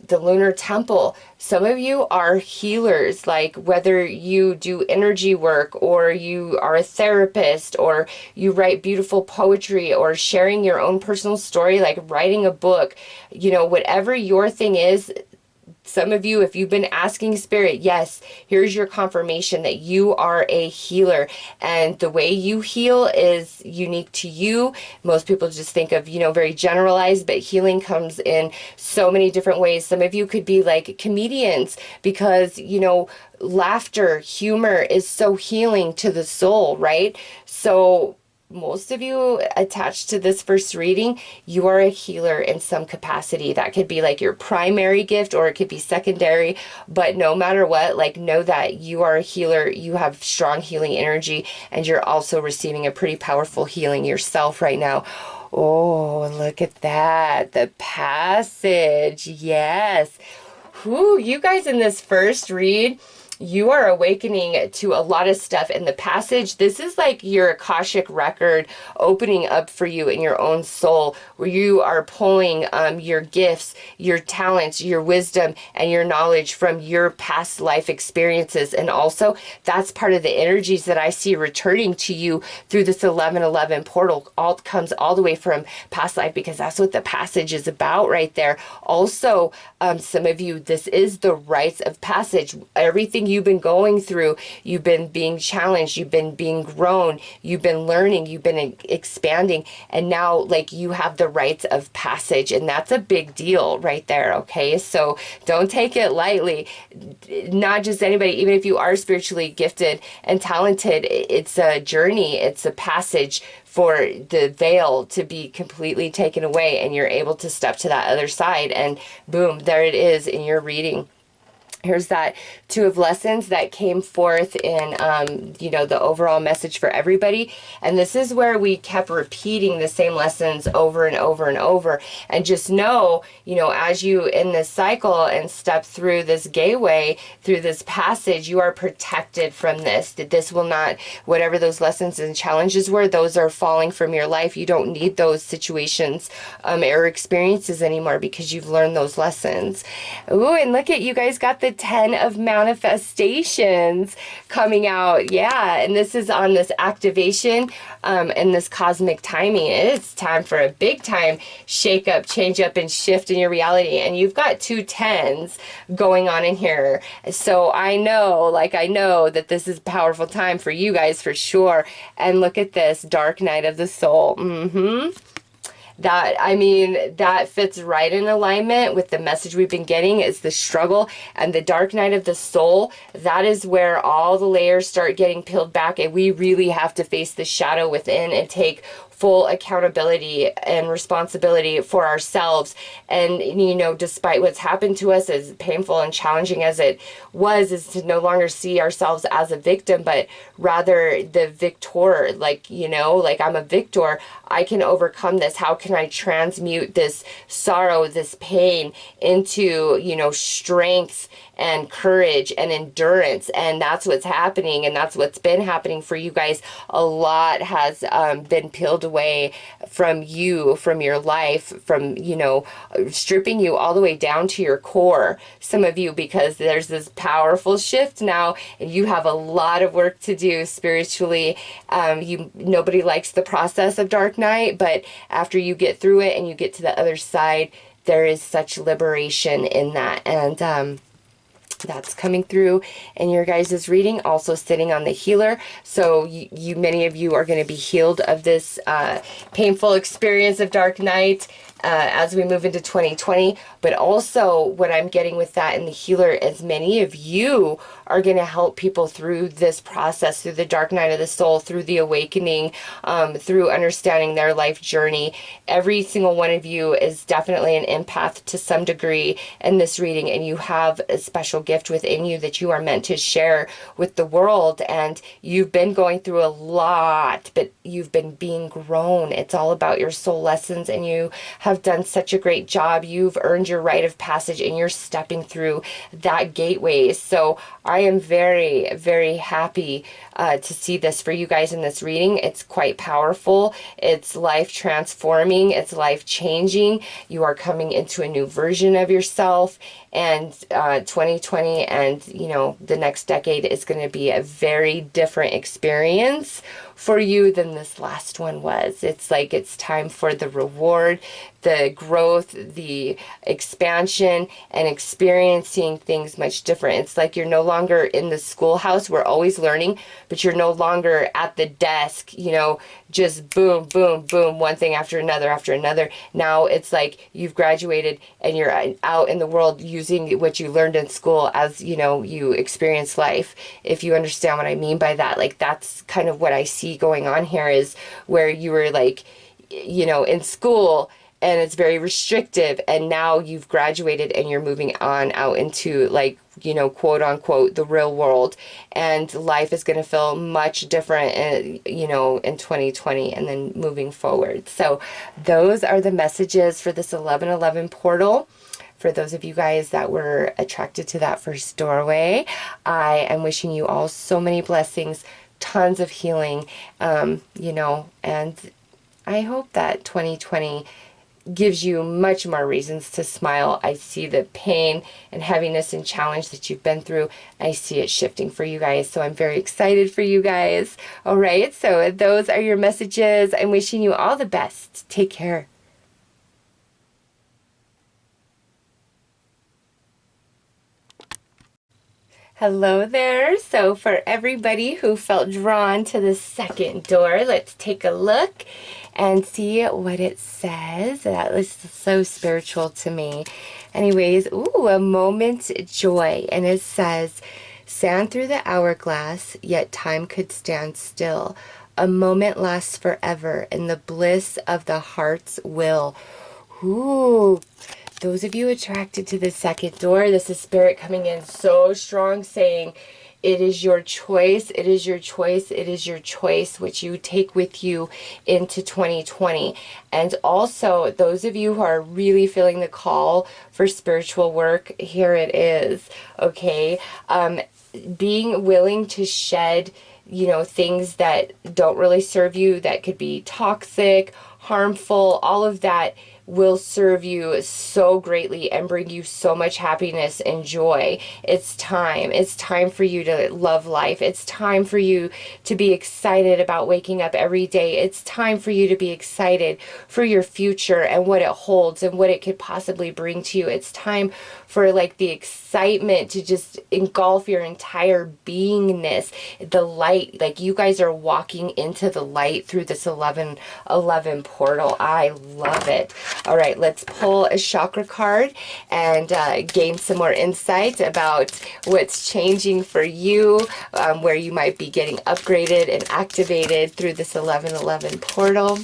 the lunar temple. Some of you are healers, like whether you do energy work, or you are a therapist, or you write beautiful poetry, or sharing your own personal story, like writing a book, you know, whatever your thing is. Some of you, if you've been asking Spirit, yes, here's your confirmation that you are a healer. And the way you heal is unique to you. Most people just think of, you know, very generalized, but healing comes in so many different ways. Some of you could be like comedians, because, you know, laughter, humor is so healing to the soul, right? So most of you attached to this first reading, you are a healer in some capacity. That could be like your primary gift, or it could be secondary, but no matter what, like, know that you are a healer. You have strong healing energy, and you're also receiving a pretty powerful healing yourself right now. Oh, look at that. The passage. Yes. Whew, you guys in this first read, you are awakening to a lot of stuff in the passage. This is like your Akashic record opening up for you in your own soul, where you are pulling your gifts, your talents, your wisdom, and your knowledge from your past life experiences. And also, that's part of the energies that I see returning to you through this 1111 portal. All comes all the way from past life, because that's what the passage is about right there. Also, some of you, this is the rites of passage. Everything you've been going through, you've been being challenged, you've been being grown, you've been learning, you've been expanding, and now like you have the rites of passage, and that's a big deal right there, okay? So don't take it lightly. Not just anybody, even if you are spiritually gifted and talented, it's a journey, it's a passage for the veil to be completely taken away, and you're able to step to that other side, and boom, there it is in your reading. Here's that Two of Lessons that came forth in, you know, the overall message for everybody. And this is where we kept repeating the same lessons over and over and over. And just know, you know, as you in this cycle and step through this gateway, through this passage, you are protected from this. That this will not, whatever those lessons and challenges were, those are falling from your life. You don't need those situations or experiences anymore because you've learned those lessons. Ooh, and look at, you guys got the 10 of manifestations coming out. Yeah, and this is on this activation and this cosmic timing. It's time for a big time shake up, change up, and shift in your reality. And you've got 2 10s going on in here. So I know, like I know that this is a powerful time for you guys for sure. And look at this, dark night of the soul. That, I mean, that fits right in alignment with the message we've been getting. Is the struggle and the dark night of the soul. That is where all the layers start getting peeled back, and we really have to face the shadow within and take full accountability and responsibility for ourselves. And, you know, despite what's happened to us, as painful and challenging as it was, is to no longer see ourselves as a victim, but rather the victor. Like, you know, like, I'm a victor. I can overcome this. How can I transmute this sorrow, this pain into, you know, strength and courage and endurance? And that's what's happening, and that's what's been happening for you guys. A lot has been peeled away from you, from your life, from, you know, stripping you all the way down to your core, some of you, because there's this powerful shift now, and you have a lot of work to do spiritually. Nobody likes the process of dark night, but after you get through it and you get to the other side, there is such liberation in that. And that's coming through in your guys' reading, also sitting on the healer. So many of you are going to be healed of this painful experience of dark night as we move into 2020. But also what I'm getting with that in the healer is many of you are going to help people through this process, through the dark night of the soul, through the awakening, through understanding their life journey. Every single one of you is definitely an empath to some degree in this reading, and you have a special gift within you that you are meant to share with the world. And you've been going through a lot, but you've been being grown. It's all about your soul lessons, and you have done such a great job. You've earned your rite of passage, and you're stepping through that gateway. So I am very, very happy to see this for you guys in this reading. It's quite powerful. It's life transforming. It's life changing. You are coming into a new version of yourself. And 2020 and, you know, the next decade is going to be a very different experience for you than this last one was. It's like it's time for the reward, the growth, the expansion, and experiencing things much different. It's like you're no longer in the schoolhouse. We're always learning, but you're no longer at the desk, you know, just boom, boom, boom, one thing after another after another. Now it's like you've graduated and you're out in the world using what you learned in school as, you know, you experience life. If you understand what I mean by that, like, that's kind of what I see going on here, is where you were like, you know, in school and it's very restrictive, and now you've graduated and you're moving on out into, like, you know, quote unquote, the real world, and life is going to feel much different, you know, in 2020 and then moving forward. So those are the messages for this 1111 portal. For those of you guys that were attracted to that first doorway, I am wishing you all so many blessings, tons of healing, you know, and I hope that 2020 gives you much more reasons to smile. I see the pain and heaviness and challenge that you've been through. I see it shifting for you guys. So I'm very excited for you guys. All right. So those are your messages. I'm wishing you all the best. Take care. Hello there. So for everybody who felt drawn to the second door, let's take a look and see what it says. That was so spiritual to me. Anyways, ooh, a moment's joy. And it says, sand through the hourglass, yet time could stand still. A moment lasts forever in the bliss of the heart's will. Ooh, those of you attracted to the second door, this is Spirit coming in so strong saying, it is your choice, it is your choice, it is your choice, which you take with you into 2020. And also, those of you who are really feeling the call for spiritual work, here it is, okay? Being willing to shed, you know, things that don't really serve you, that could be toxic, harmful, all of that will serve you so greatly and bring you so much happiness and joy. It's time. It's time for you to love life. It's time for you to be excited about waking up every day. It's time for you to be excited for your future and what it holds and what it could possibly bring to you. It's time for like the excitement to just engulf your entire beingness. The light, like you guys are walking into the light through this 1111 portal. I love it. All right, let's pull a chakra card and gain some more insight about what's changing for you, where you might be getting upgraded and activated through this 1111 portal.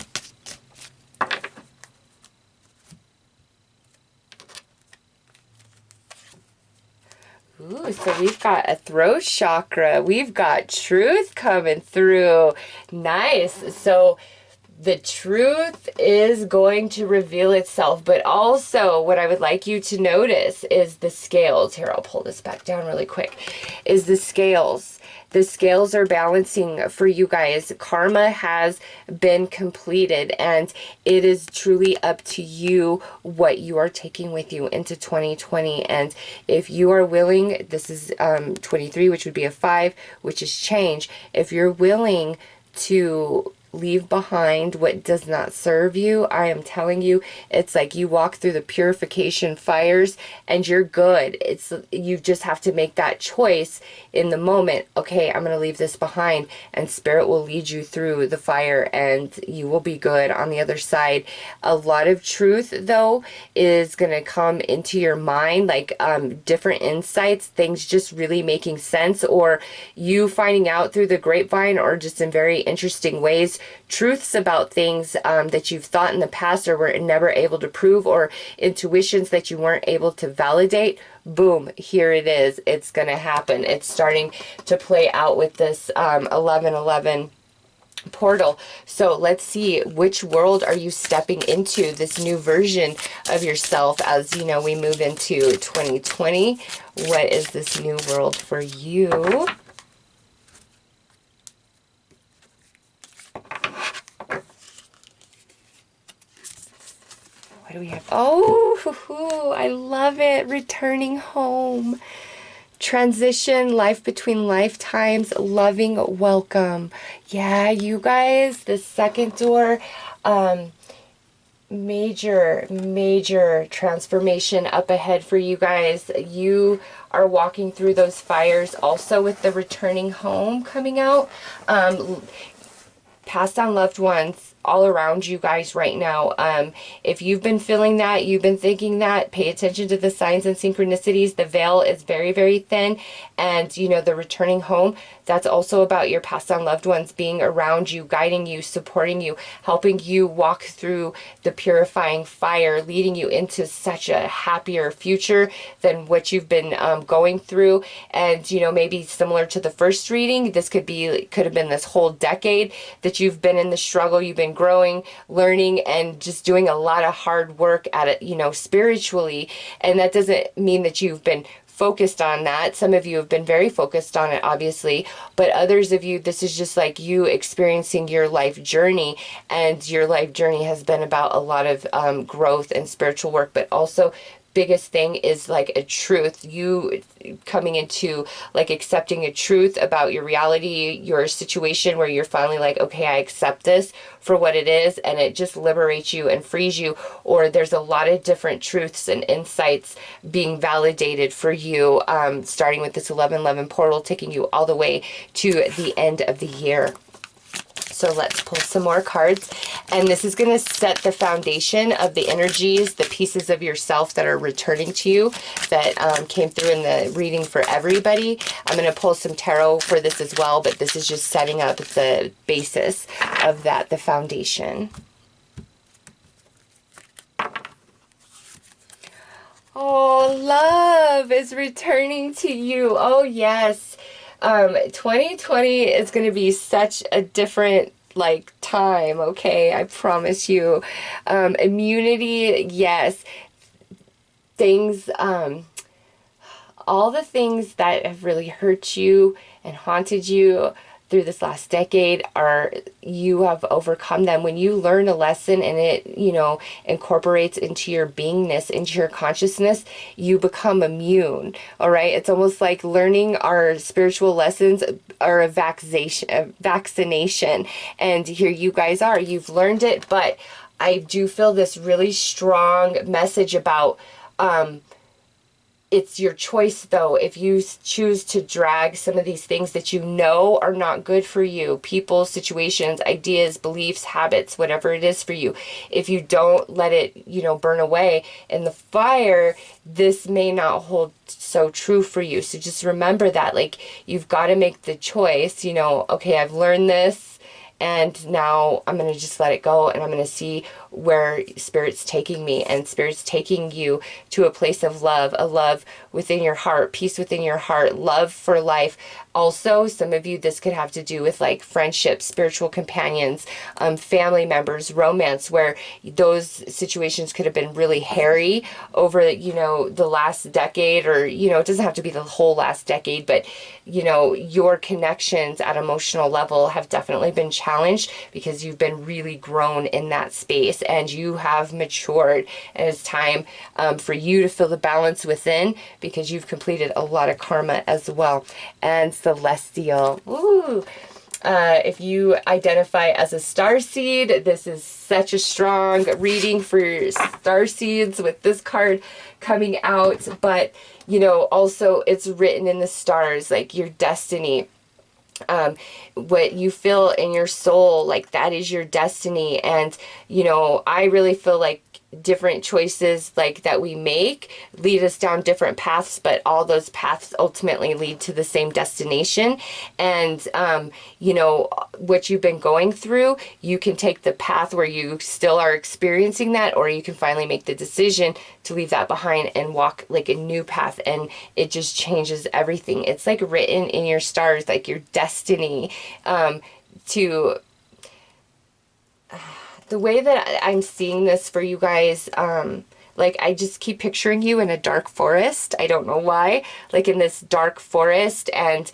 Ooh, so we've got a throat chakra. We've got truth coming through. Nice. So the truth is going to reveal itself, but also what I would like you to notice is the scales. Here, I'll pull this back down really quick. Is the scales. The scales are balancing for you guys. Karma has been completed, and it is truly up to you what you are taking with you into 2020. And if you are willing, this is 23, which would be a 5, which is change. If you're willing to leave behind what does not serve you, I am telling you, it's like you walk through the purification fires and you're good. It's, you just have to make that choice in the moment. Okay, I'm going to leave this behind, and Spirit will lead you through the fire and you will be good on the other side. A lot of truth though is going to come into your mind, like different insights, things just really making sense, or you finding out through the grapevine or just in very interesting ways truths about things that you've thought in the past or were never able to prove, or intuitions that you weren't able to validate. Boom, here it is. It's going to happen. It's starting to play out with this 1111 portal. So let's see, which world are you stepping into, this new version of yourself as, you know, we move into 2020. What is this new world for you? What do we have? Oh, I love it. Returning home. Transition, life between lifetimes, loving welcome. Yeah, you guys, the second door, major transformation up ahead for you guys. You are walking through those fires also with the returning home coming out. Passed on loved ones all around you guys right now. If you've been feeling that, you've been thinking that, pay attention to the signs and synchronicities. The veil is very, very thin. And, you know, the returning home, that's also about your passed on loved ones being around you, guiding you, supporting you, helping you walk through the purifying fire, leading you into such a happier future than what you've been going through. And, you know, maybe similar to the first reading, this could have been this whole decade that you've been in the struggle, you've been growing, learning, and just doing a lot of hard work at it, you know, spiritually. And that doesn't mean that you've been focused on that. Some of you have been very focused on it, obviously, but others of you, this is just like you experiencing your life journey, and your life journey has been about a lot of growth and spiritual work, but also biggest thing is like a truth, you coming into like accepting a truth about your reality, your situation, where you're finally like, okay, I accept this for what it is, and it just liberates you and frees you. Or there's a lot of different truths and insights being validated for you, starting with this 1111 portal, taking you all the way to the end of the year. So let's pull some more cards. And this is going to set the foundation of the energies, the pieces of yourself that are returning to you that came through in the reading for everybody. I'm going to pull some tarot for this as well, but this is just setting up the basis of that, the foundation. Oh, love is returning to you. Oh, yes. 2020 is going to be such a different like time, okay? I promise you. Immunity, yes. Things, all the things that have really hurt you and haunted you through this last decade are, you have overcome them. When you learn a lesson and it, you know, incorporates into your beingness, into your consciousness, you become immune. All right. It's almost like learning our spiritual lessons are a vaccination. And here you guys are, you've learned it, but I do feel this really strong message about, it's your choice, though. If you choose to drag some of these things that you know are not good for you, people, situations, ideas, beliefs, habits, whatever it is for you, if you don't let it, you know, burn away in the fire, this may not hold so true for you. So just remember that, like, you've got to make the choice, you know, okay, I've learned this, and now I'm going to just let it go, and I'm going to see where Spirit's taking me. And Spirit's taking you to a place of love, a love within your heart, peace within your heart, love for life. Also, some of you, this could have to do with like friendships, spiritual companions, family members, romance, where those situations could have been really hairy over, you know, the last decade, or, you know, it doesn't have to be the whole last decade, but, you know, your connections at emotional level have definitely been challenged because you've been really grown in that space and you have matured. And it's time for you to feel the balance within, because you've completed a lot of karma as well. And Celestial, ooh, if you identify as a starseed, this is such a strong reading for starseeds with this card coming out. But, you know, also it's written in the stars, like your destiny. What you feel in your soul, like that is your destiny. And, you know, I really feel like different choices like that we make lead us down different paths, but all those paths ultimately lead to the same destination. And you know, what you've been going through, you can take the path where you still are experiencing that, or you can finally make the decision to leave that behind and walk like a new path, and it just changes everything. It's like written in your stars, like your destiny. To the way that I'm seeing this for you guys, like I just keep picturing you in a dark forest. I don't know why, like in this dark forest, and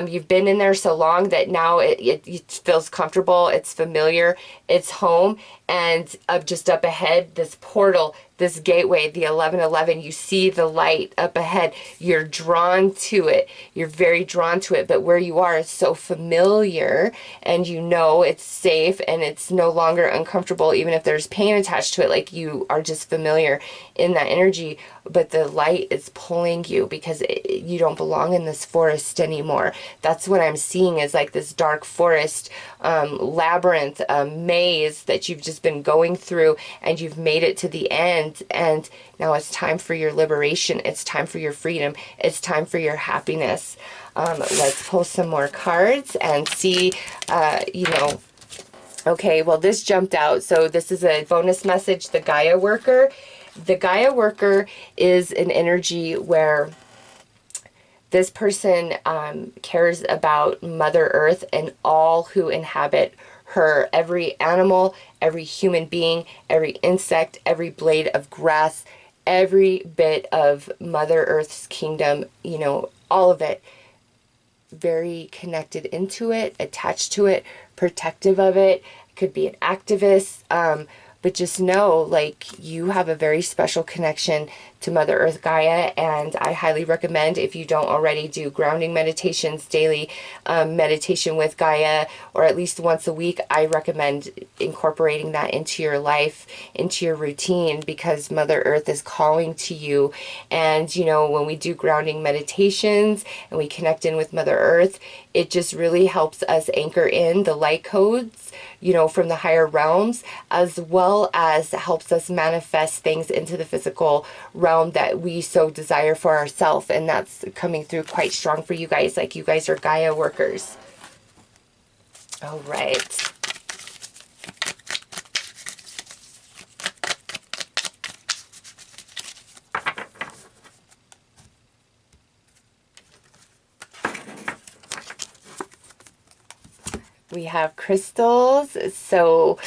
you've been in there so long that now it feels comfortable, it's familiar, it's home. And just up ahead, this portal, this gateway, the 1111, you see the light up ahead. You're drawn to it. You're very drawn to it. But where you are is so familiar, and you know it's safe and it's no longer uncomfortable, even if there's pain attached to it. Like you are just familiar in that energy. But the light is pulling you because you don't belong in this forest anymore. That's what I'm seeing, is like this dark forest, labyrinth, maze that you've just been going through, and you've made it to the end. And now it's time for your liberation. It's time for your freedom. It's time for your happiness. Let's pull some more cards and see, you know, okay, well, this jumped out. So this is a bonus message, the Gaia worker. The Gaia worker is an energy where this person cares about Mother Earth and all who inhabit her. Every animal, every human being, every insect, every blade of grass, every bit of Mother Earth's kingdom, you know, all of it. Very connected into it, attached to it, protective of it. Could be an activist, but just know, like, you have a very special connection to Mother Earth Gaia, and I highly recommend, if you don't already, do grounding meditations, daily meditation with Gaia, or at least once a week. I recommend incorporating that into your life, into your routine, because Mother Earth is calling to you. And, you know, when we do grounding meditations and we connect in with Mother Earth, it just really helps us anchor in the light codes, you know, from the higher realms, as well as helps us manifest things into the physical realm that we so desire for ourselves. And that's coming through quite strong for you guys. Like, you guys are Gaia workers. All right. We have crystals. So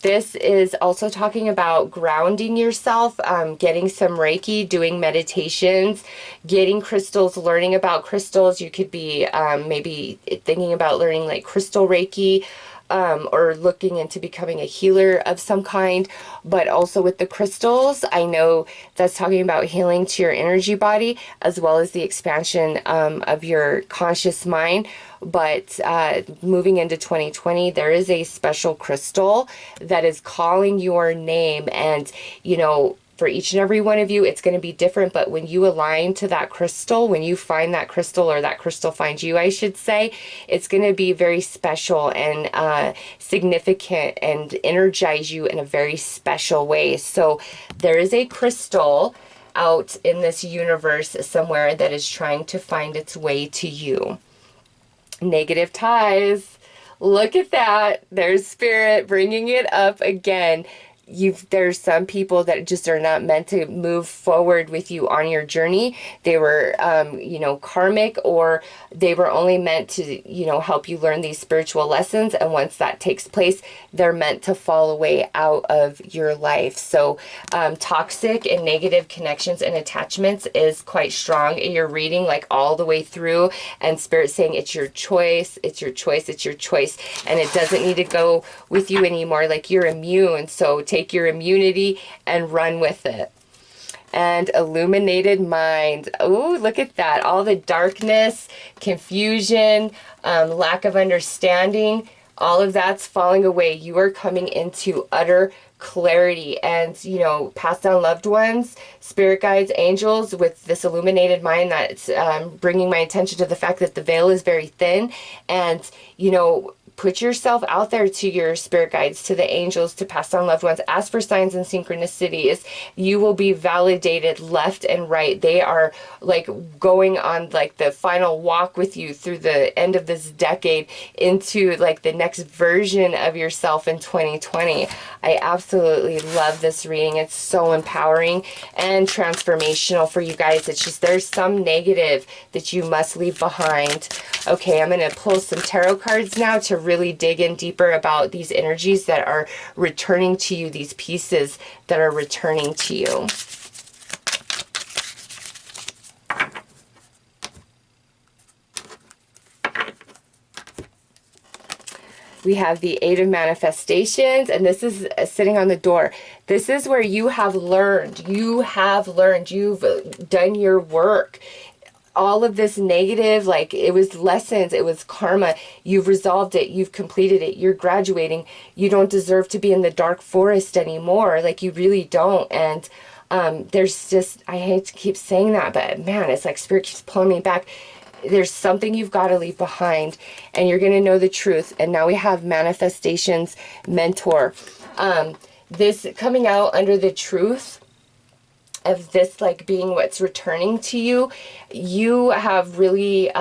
this is also talking about grounding yourself, getting some Reiki, doing meditations, getting crystals, learning about crystals. You could be maybe thinking about learning like crystal Reiki, or looking into becoming a healer of some kind. But also with the crystals, I know that's talking about healing to your energy body as well as the expansion of your conscious mind. But moving into 2020, there is a special crystal that is calling your name. And, you know, for each and every one of you, it's going to be different. But when you align to that crystal, when you find that crystal, or that crystal finds you, I should say, it's going to be very special and significant and energize you in a very special way. So there is a crystal out in this universe somewhere that is trying to find its way to you. Negative ties. Look at that. There's spirit bringing it up again. There's some people that just are not meant to move forward with you on your journey. They were, you know, karmic, or they were only meant to, you know, help you learn these spiritual lessons. And once that takes place, they're meant to fall away out of your life. So toxic and negative connections and attachments is quite strong in your reading, like all the way through. And spirit saying it's your choice, it's your choice, it's your choice. And it doesn't need to go with you anymore. Like, you're immune. So take your immunity and run with it. And illuminated mind. Oh, look at that. All the darkness, confusion, lack of understanding, all of that's falling away. You are coming into utter clarity. And, you know, passed down loved ones, spirit guides, angels, with this illuminated mind, that's bringing my attention to the fact that the veil is very thin. And, you know, put yourself out there to your spirit guides, to the angels, to pass on loved ones. Ask for signs and synchronicities. You will be validated left and right. They are like going on like the final walk with you through the end of this decade into like the next version of yourself in 2020. I absolutely love this reading. It's so empowering and transformational for you guys. It's just, there's some negative that you must leave behind. Okay, I'm going to pull some tarot cards now to really dig in deeper about these energies that are returning to you, these pieces that are returning to you. We have the Eight of Manifestations, and this is sitting on the door. This is where you have learned, you've done your work. All of this negative, like, it was lessons, it was karma. You've resolved it, you've completed it, you're graduating. You don't deserve to be in the dark forest anymore. Like, you really don't. And there's just, I hate to keep saying that, but man, it's like spirit keeps pulling me back. There's something you've got to leave behind, and you're going to know the truth. And now we have Manifestations Mentor. This coming out under the truth of this, like, being what's returning to you. You have really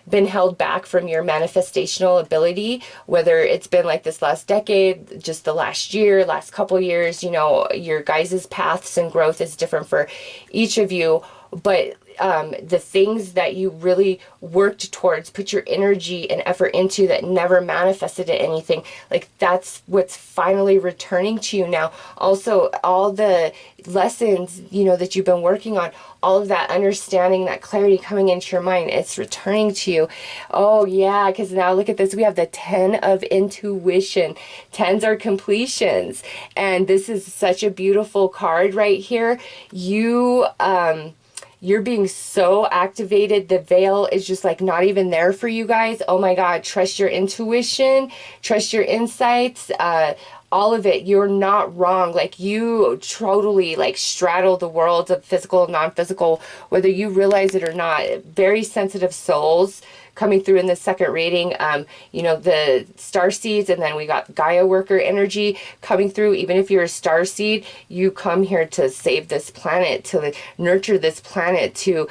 been held back from your manifestational ability, whether it's been like this last decade, just the last year, last couple years. You know, your guys' paths and growth is different for each of you, but the things that you really worked towards, put your energy and effort into, that never manifested into anything, like, that's what's finally returning to you now. Also, all the lessons, you know, that you've been working on, all of that understanding, that clarity coming into your mind, it's returning to you. Oh yeah, because now look at this. We have the 10 of Intuition. 10s are completions, and this is such a beautiful card right here. You're being so activated. The veil is just like not even there for you guys. Oh my God, trust your intuition, trust your insights, all of it. You're not wrong. Like, you totally like straddle the worlds of physical, non-physical, whether you realize it or not. Very sensitive souls coming through in the second reading. You know, the star seeds, and then we got Gaia worker energy coming through. Even if you're a star seed, you come here to save this planet, to nurture this planet, to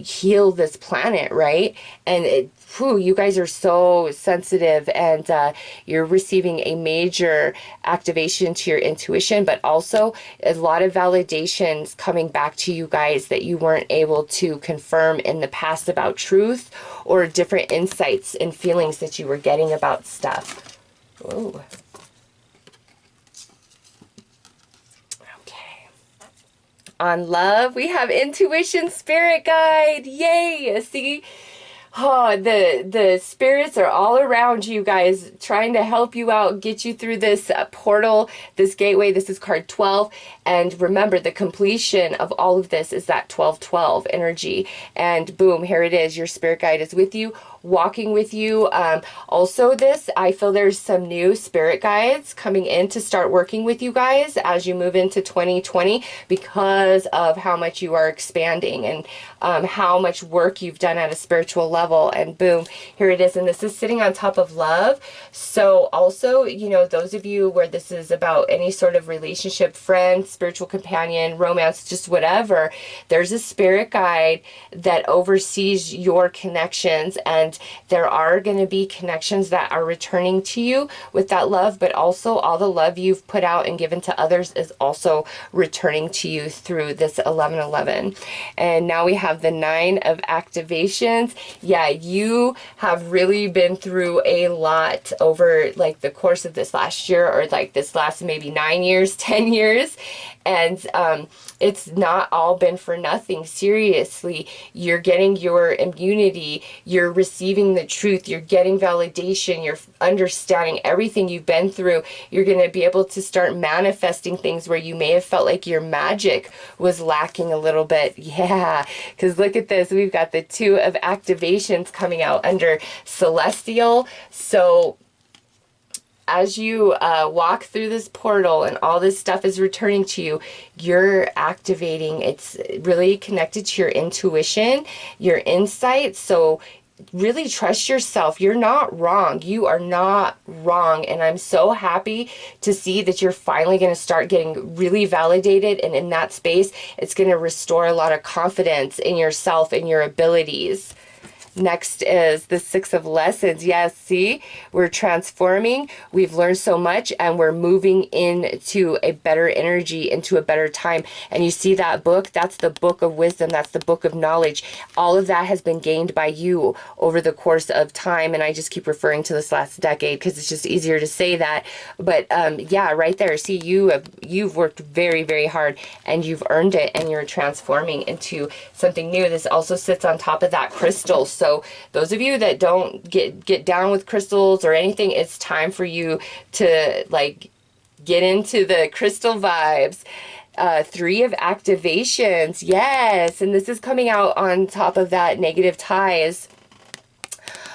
heal this planet, right? And whew, you guys are so sensitive, and you're receiving a major activation to your intuition, but also a lot of validations coming back to you guys that you weren't able to confirm in the past about truth, or different insights and feelings that you were getting about stuff. Ooh. Okay. On love, we have intuition, spirit guide. Yay! See? Oh, the spirits are all around you guys, trying to help you out, get you through this portal, this gateway. This is card 12. And remember, the completion of all of this is that 12-12 energy. And boom, here it is. Your spirit guide is with you, walking with you. Also this, I feel there's some new spirit guides coming in to start working with you guys as you move into 2020, because of how much you are expanding, and how much work you've done at a spiritual level. And boom, here it is. And this is sitting on top of love. So also, you know, those of you where this is about any sort of relationship, friend, spiritual companion, romance, just whatever, there's a spirit guide that oversees your connections. And there are going to be connections that are returning to you with that love, but also all the love you've put out and given to others is also returning to you through this 11-11. And now we have the 9 of activations. Yeah, you have really been through a lot over like the course of this last year, or like this last maybe 9 years, 10 years. And it's not all been for nothing. Seriously, you're getting your immunity, you're receiving the truth, you're getting validation, you're understanding everything you've been through. You're going to be able to start manifesting things where you may have felt like your magic was lacking a little bit. Yeah, because look at this. We've got the 2 of activations coming out under celestial. So as you walk through this portal and all this stuff is returning to you, you're activating. It's really connected to your intuition, your insight. So really trust yourself. You're not wrong. You are not wrong. And I'm so happy to see that you're finally going to start getting really validated. And in that space, it's going to restore a lot of confidence in yourself and your abilities. Next is the 6 of lessons. Yes, see, we're transforming. We've learned so much, and we're moving into a better energy, into a better time. And you see that book? That's the book of wisdom. That's the book of knowledge. All of that has been gained by you over the course of time. And I just keep referring to this last decade because it's just easier to say that. But yeah, right there. See, you've worked very, very hard, and you've earned it, and you're transforming into something new. This also sits on top of that crystal. So those of you that don't get down with crystals or anything, it's time for you to like get into the crystal vibes. 3 of activations. Yes. And this is coming out on top of that negative ties.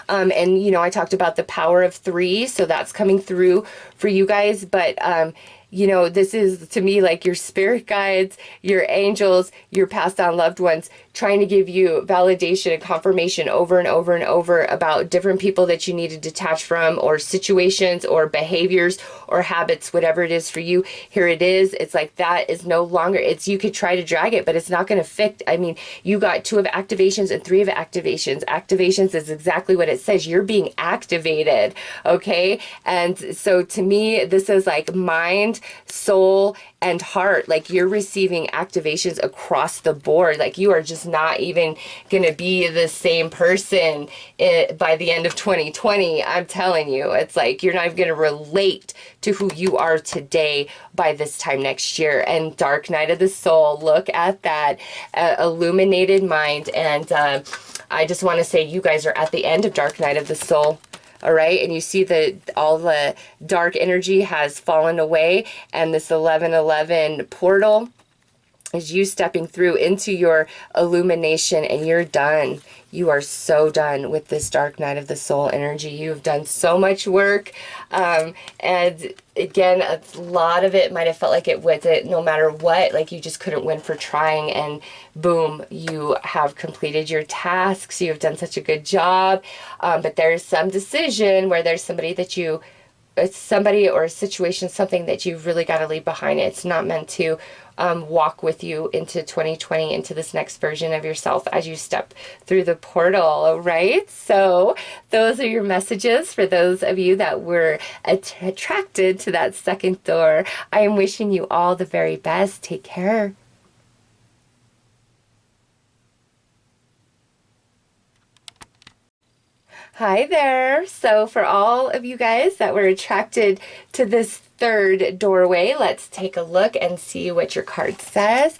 And, you know, I talked about the power of 3, so that's coming through for you guys. But, you know, this is to me like your spirit guides, your angels, your passed on loved ones, trying to give you validation and confirmation over and over and over about different people that you need to detach from, or situations or behaviors or habits, whatever it is for you. Here it is. It's like that is no longer, it's, you could try to drag it, but it's not going to fit. I mean, you got 2 of activations and 3 of activations. Activations is exactly what it says. You're being activated. Okay. And so to me, this is like mind, soul, and heart. Like you're receiving activations across the board. Like you are just not even going to be the same person by the end of 2020. I'm telling you, it's like you're not even going to relate to who you are today by this time next year. And dark night of the soul, look at that illuminated mind. And I just want to say you guys are at the end of dark night of the soul. All right, and you see that all the dark energy has fallen away, and this 11-11 portal is you stepping through into your illumination, and you're done. You are so done with this dark night of the soul energy. You've done so much work, and again, a lot of it might have felt like it wasn't, no matter what, like you just couldn't win for trying, and boom, you have completed your tasks. You've done such a good job, but there's some decision where there's somebody that you it's somebody or a situation, something that you've really got to leave behind. It's not meant to walk with you into 2020, into this next version of yourself as you step through the portal, right? So those are your messages for those of you that were attracted to that second door. I am wishing you all the very best. Take care. Hi there. So for all of you guys that were attracted to this third doorway, let's take a look and see what your card says.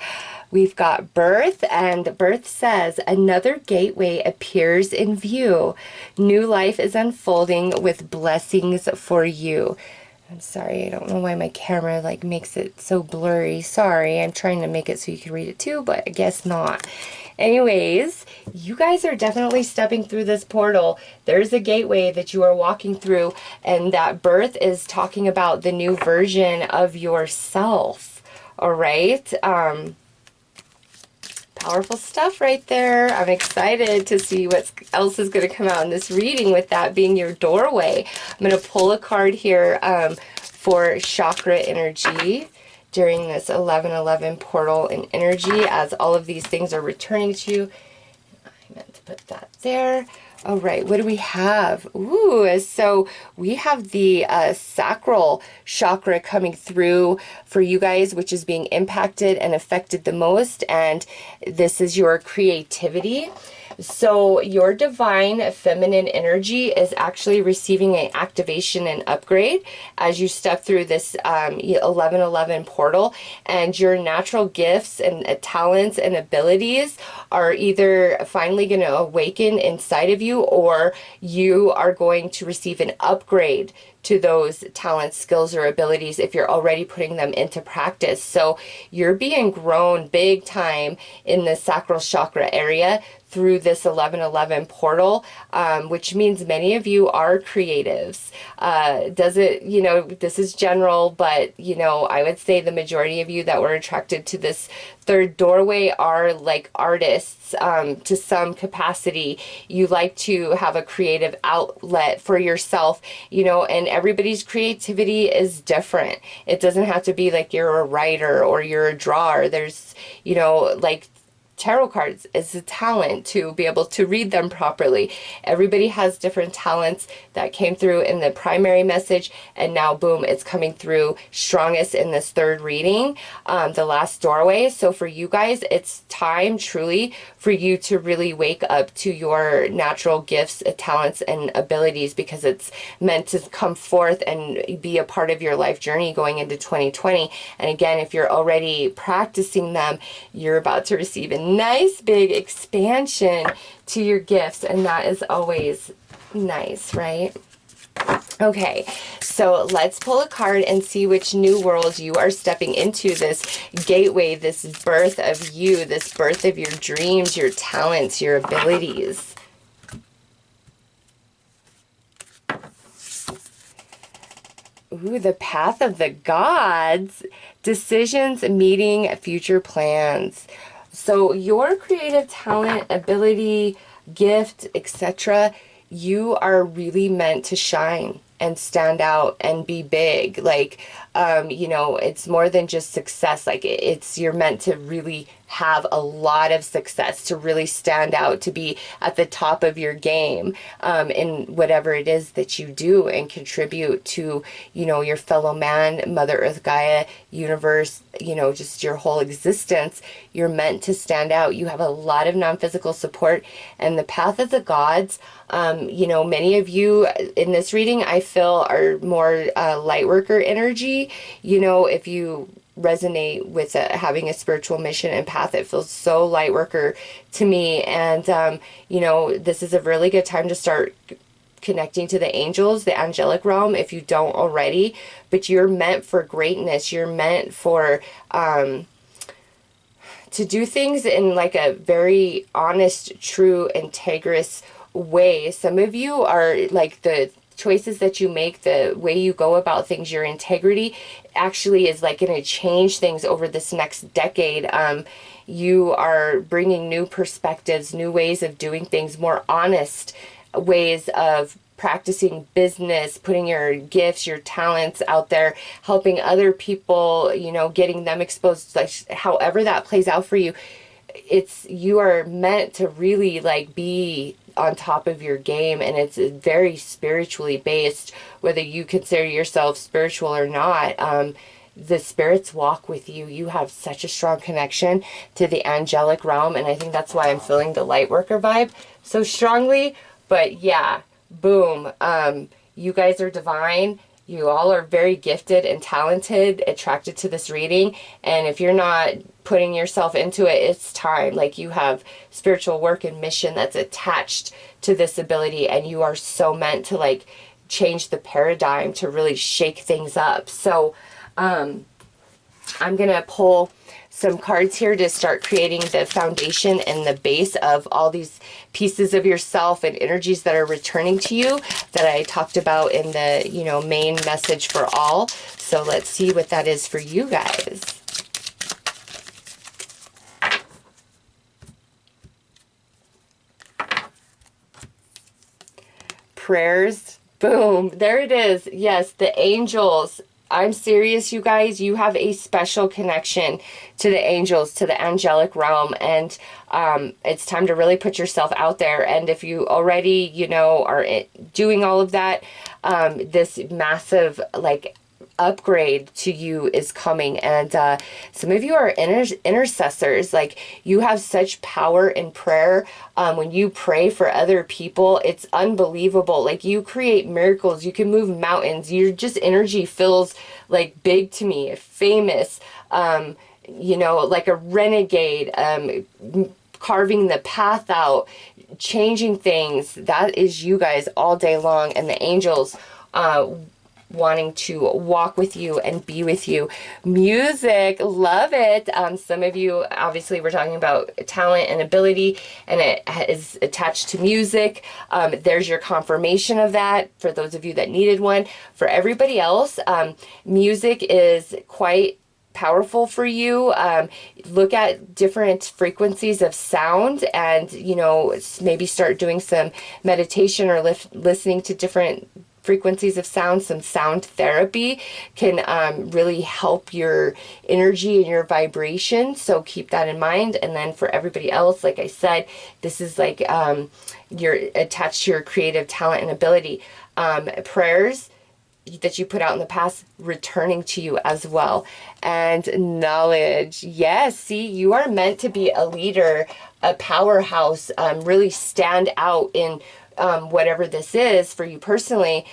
We've got birth, and birth says, another gateway appears in view. New life is unfolding with blessings for you. I'm sorry, I don't know why my camera like makes it so blurry. Sorry, I'm trying to make it so you can read it too, but I guess not. Anyways, you guys are definitely stepping through this portal. There's a gateway that you are walking through, and that birth is talking about the new version of yourself. All right. Powerful stuff right there. I'm excited to see what else is going to come out in this reading, with that being your doorway. I'm going to pull a card here for chakra energy during this 11/11 portal and energy, as all of these things are returning to you. I meant to put that there. All right, what do we have? Ooh, so we have the sacral chakra coming through for you guys, which is being impacted and affected the most, and this is your creativity. So your divine feminine energy is actually receiving an activation and upgrade as you step through this 11/11 portal, and your natural gifts and talents and abilities are either finally going to awaken inside of you, or you are going to receive an upgrade to those talents, skills, or abilities if you're already putting them into practice. So you're being grown big time in the sacral chakra area through this 11/11 portal, which means many of you are creatives. This is general, but, I would say the majority of you that were attracted to this third doorway are like artists to some capacity. You like to have a creative outlet for yourself, and everybody's creativity is different. It doesn't have to be like you're a writer or you're a drawer. There's, like tarot cards is a talent to be able to read them properly. Everybody has different talents that came through in the primary message, and now boom, it's coming through strongest in this third reading, the last doorway. So for you guys, it's time truly for you to really wake up to your natural gifts, talents, and abilities, because it's meant to come forth and be a part of your life journey going into 2020. And again, if you're already practicing them, you're about to receive a nice big expansion to your gifts, and that is always nice, right? Okay, so let's pull a card and see which new world you are stepping into, this gateway, this birth of you, this birth of your dreams, your talents, your abilities. Ooh, the path of the gods, decisions meeting future plans. So your creative talent, ability, gift, etc., you are really meant to shine and stand out and be big. Like, it's more than just success. Like, you're meant to really have a lot of success, to really stand out, to be at the top of your game in whatever it is that you do, and contribute to, your fellow man, Mother Earth, Gaia, universe, just your whole existence. You're meant to stand out. You have a lot of non-physical support, and the path of the gods, many of you in this reading, I feel, are more light worker energy. If you resonate with having a spiritual mission and path, it feels so light worker to me. And this is a really good time to start connecting to the angels, the angelic realm, if you don't already. But you're meant for greatness. You're meant for to do things in like a very honest, true, integrous way. Some of you are like, the choices that you make, the way you go about things, your integrity actually is like going to change things over this next decade. You are bringing new perspectives, new ways of doing things, more honest ways of practicing business, putting your gifts, your talents out there, helping other people, you know, getting them exposed, like however that plays out for you, you are meant to really like be on top of your game, and it's very spiritually based, whether you consider yourself spiritual or not. The spirits walk with you. You have such a strong connection to the angelic realm, and I think that's why I'm feeling the light worker vibe so strongly. But yeah, boom. You guys are divine. You all are very gifted and talented, attracted to this reading. And if you're not putting yourself into it, it's time. Like, you have spiritual work and mission that's attached to this ability, and you are so meant to like change the paradigm, to really shake things up. So I'm going to pull some cards here to start creating the foundation and the base of all these pieces of yourself and energies that are returning to you that I talked about in the, you know, main message for all. So let's see what that is for you guys. Prayers. Boom. There it is. Yes, the angels. I'm serious, you guys. You have a special connection to the angels, to the angelic realm, and it's time to really put yourself out there. And if you already, you know, are doing all of that, this massive, like, upgrade to you is coming. And some of you are intercessors. Like, you have such power in prayer. When you pray for other people, it's unbelievable. Like, you create miracles. You can move mountains. Your just energy feels like big to me, famous, you know, like a renegade, carving the path out, changing things. That is you guys all day long. And the angels wanting to walk with you and be with you. Music, love it. Some of you, obviously, we're talking about talent and ability, and it is attached to music. There's your confirmation of that for those of you that needed one. For everybody else, music is quite powerful for you. Look at different frequencies of sound, and, you know, maybe start doing some meditation or listening to different frequencies of sound. Some sound therapy can really help your energy and your vibration, so keep that in mind. And then for everybody else, like I said, this is like you're attached to your creative talent and ability. Prayers that you put out in the past returning to you as well. And knowledge. Yes, see, you are meant to be a leader, a powerhouse, really stand out in whatever this is for you personally.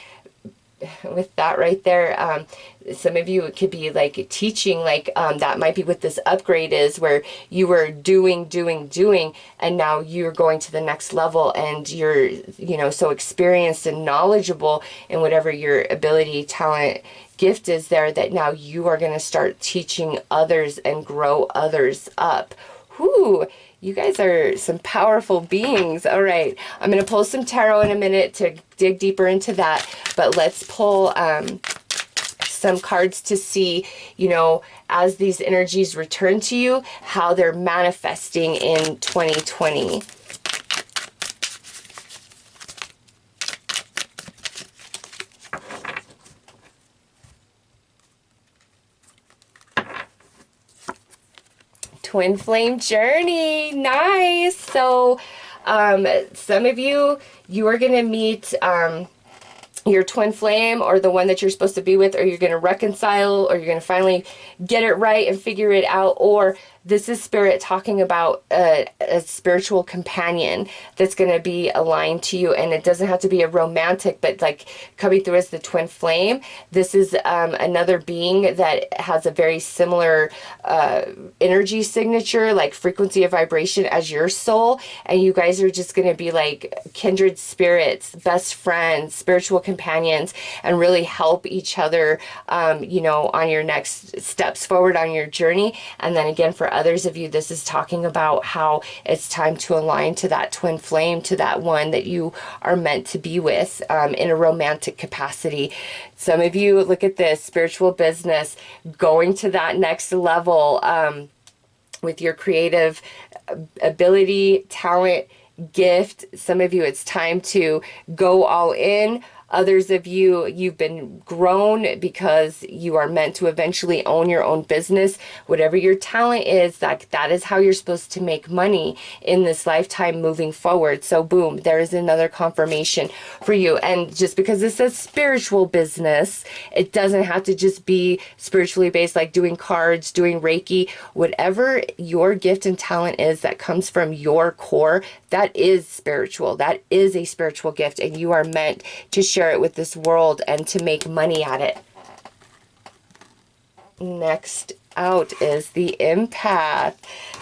With that right there, some of you, it could be like teaching, like that might be what this upgrade is, where you were doing, and now you're going to the next level, and you're, you know, so experienced and knowledgeable in whatever your ability, talent, gift is there, that now you are going to start teaching others and grow others up. Whoo! You guys are some powerful beings. All right, I'm going to pull some tarot in a minute to dig deeper into that, but let's pull some cards to see, you know, as these energies return to you, how they're manifesting in 2020. Twin flame journey. Nice. So some of you are going to meet your twin flame, or the one that you're supposed to be with, or you're going to reconcile, or you're going to finally get it right and figure it out. Or this is spirit talking about a spiritual companion that's going to be aligned to you. And it doesn't have to be a romantic, but like coming through as the twin flame. This is another being that has a very similar energy signature, like frequency of vibration as your soul. And you guys are just going to be like kindred spirits, best friends, spiritual companions, and really help each other, you know, on your next steps forward on your journey. And then again, for others of you, this is talking about how it's time to align to that twin flame, to that one that you are meant to be with in a romantic capacity. Some of you, look at this, spiritual business, going to that next level with your creative ability, talent, gift. Some of you, it's time to go all in. Others of you, you've been grown because you are meant to eventually own your own business. Whatever your talent is, that is how you're supposed to make money in this lifetime moving forward. So boom, there is another confirmation for you. And just because this is spiritual business, it doesn't have to just be spiritually based, like doing cards, doing Reiki. Whatever your gift and talent is that comes from your core, that is spiritual. That is a spiritual gift, and you are meant to share it with this world and to make money at it. Next out is the empath.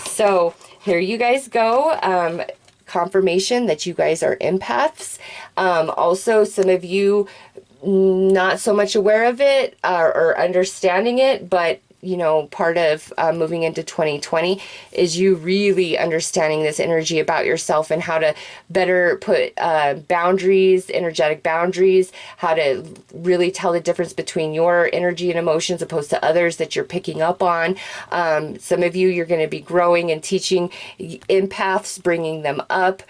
So here you guys go. Confirmation that you guys are empaths. Also, some of you not so much aware of it or understanding it, but you know, part of moving into 2020 is you really understanding this energy about yourself and how to better put boundaries, energetic boundaries, how to really tell the difference between your energy and emotions opposed to others that you're picking up on. Some of you, you're going to be growing and teaching empaths, bringing them up.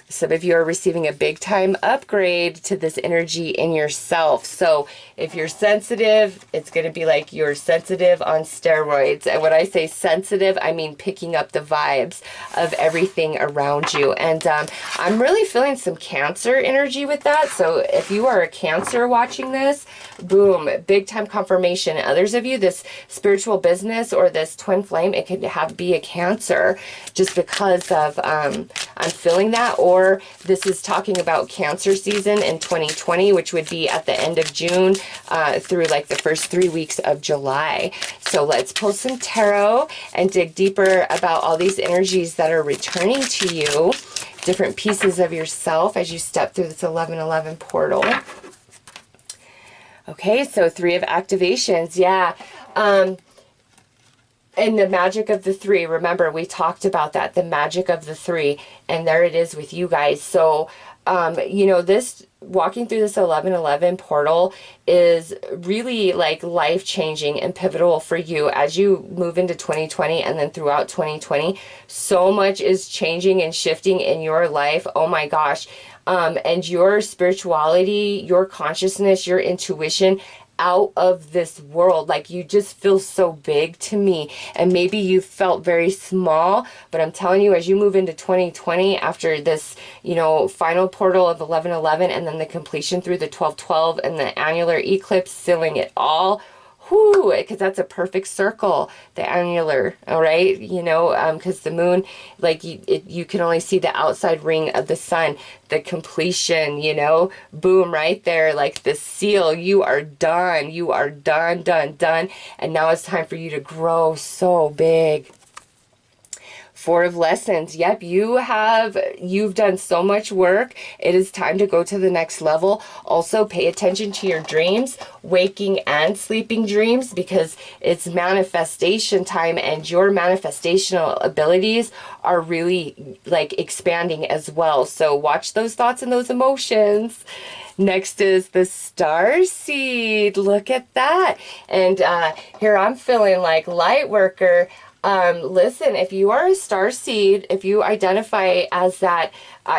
Some of you are receiving a big time upgrade to this energy in yourself. So if you're sensitive, it's going to be like you're sensitive on steroids. And when I say sensitive, I mean picking up the vibes of everything around you. And I'm really feeling some Cancer energy with that. So if you are a Cancer watching this, boom, big time confirmation. Others of you, this spiritual business or this twin flame, it could be a Cancer just because of I'm feeling that. Or this is talking about Cancer season in 2020, which would be at the end of June through like the first 3 weeks of July. So let's pull some tarot and dig deeper about all these energies that are returning to you, different pieces of yourself as you step through this 1111 portal. Okay, so 3 of activations. Yeah. And the magic of the 3, remember, we talked about that, the magic of the 3, and there it is with you guys. So, you know, this, walking through this 1111 portal is really like life-changing and pivotal for you as you move into 2020 and then throughout 2020. So much is changing and shifting in your life. Oh my gosh. And your spirituality, your consciousness, your intuition, out of this world. Like, you just feel so big to me, and maybe you felt very small, but I'm telling you, as you move into 2020 after this, you know, final portal of 1111 and then the completion through the 1212 and the annular eclipse sealing it all, whoo, because that's a perfect circle, the annular, all right, you know, because the moon, like, you can only see the outside ring of the sun, the completion, you know, boom, right there, like the seal, you are done, done, and now it's time for you to grow so big. 4 of lessons. Yep, you've done so much work. It is time to go to the next level. Also, pay attention to your dreams, waking and sleeping dreams, because it's manifestation time, and your manifestational abilities are really like expanding as well. So watch those thoughts and those emotions. Next is the star seed. Look at that. And here I'm feeling like light worker. Listen, if you are a star seed, if you identify as that,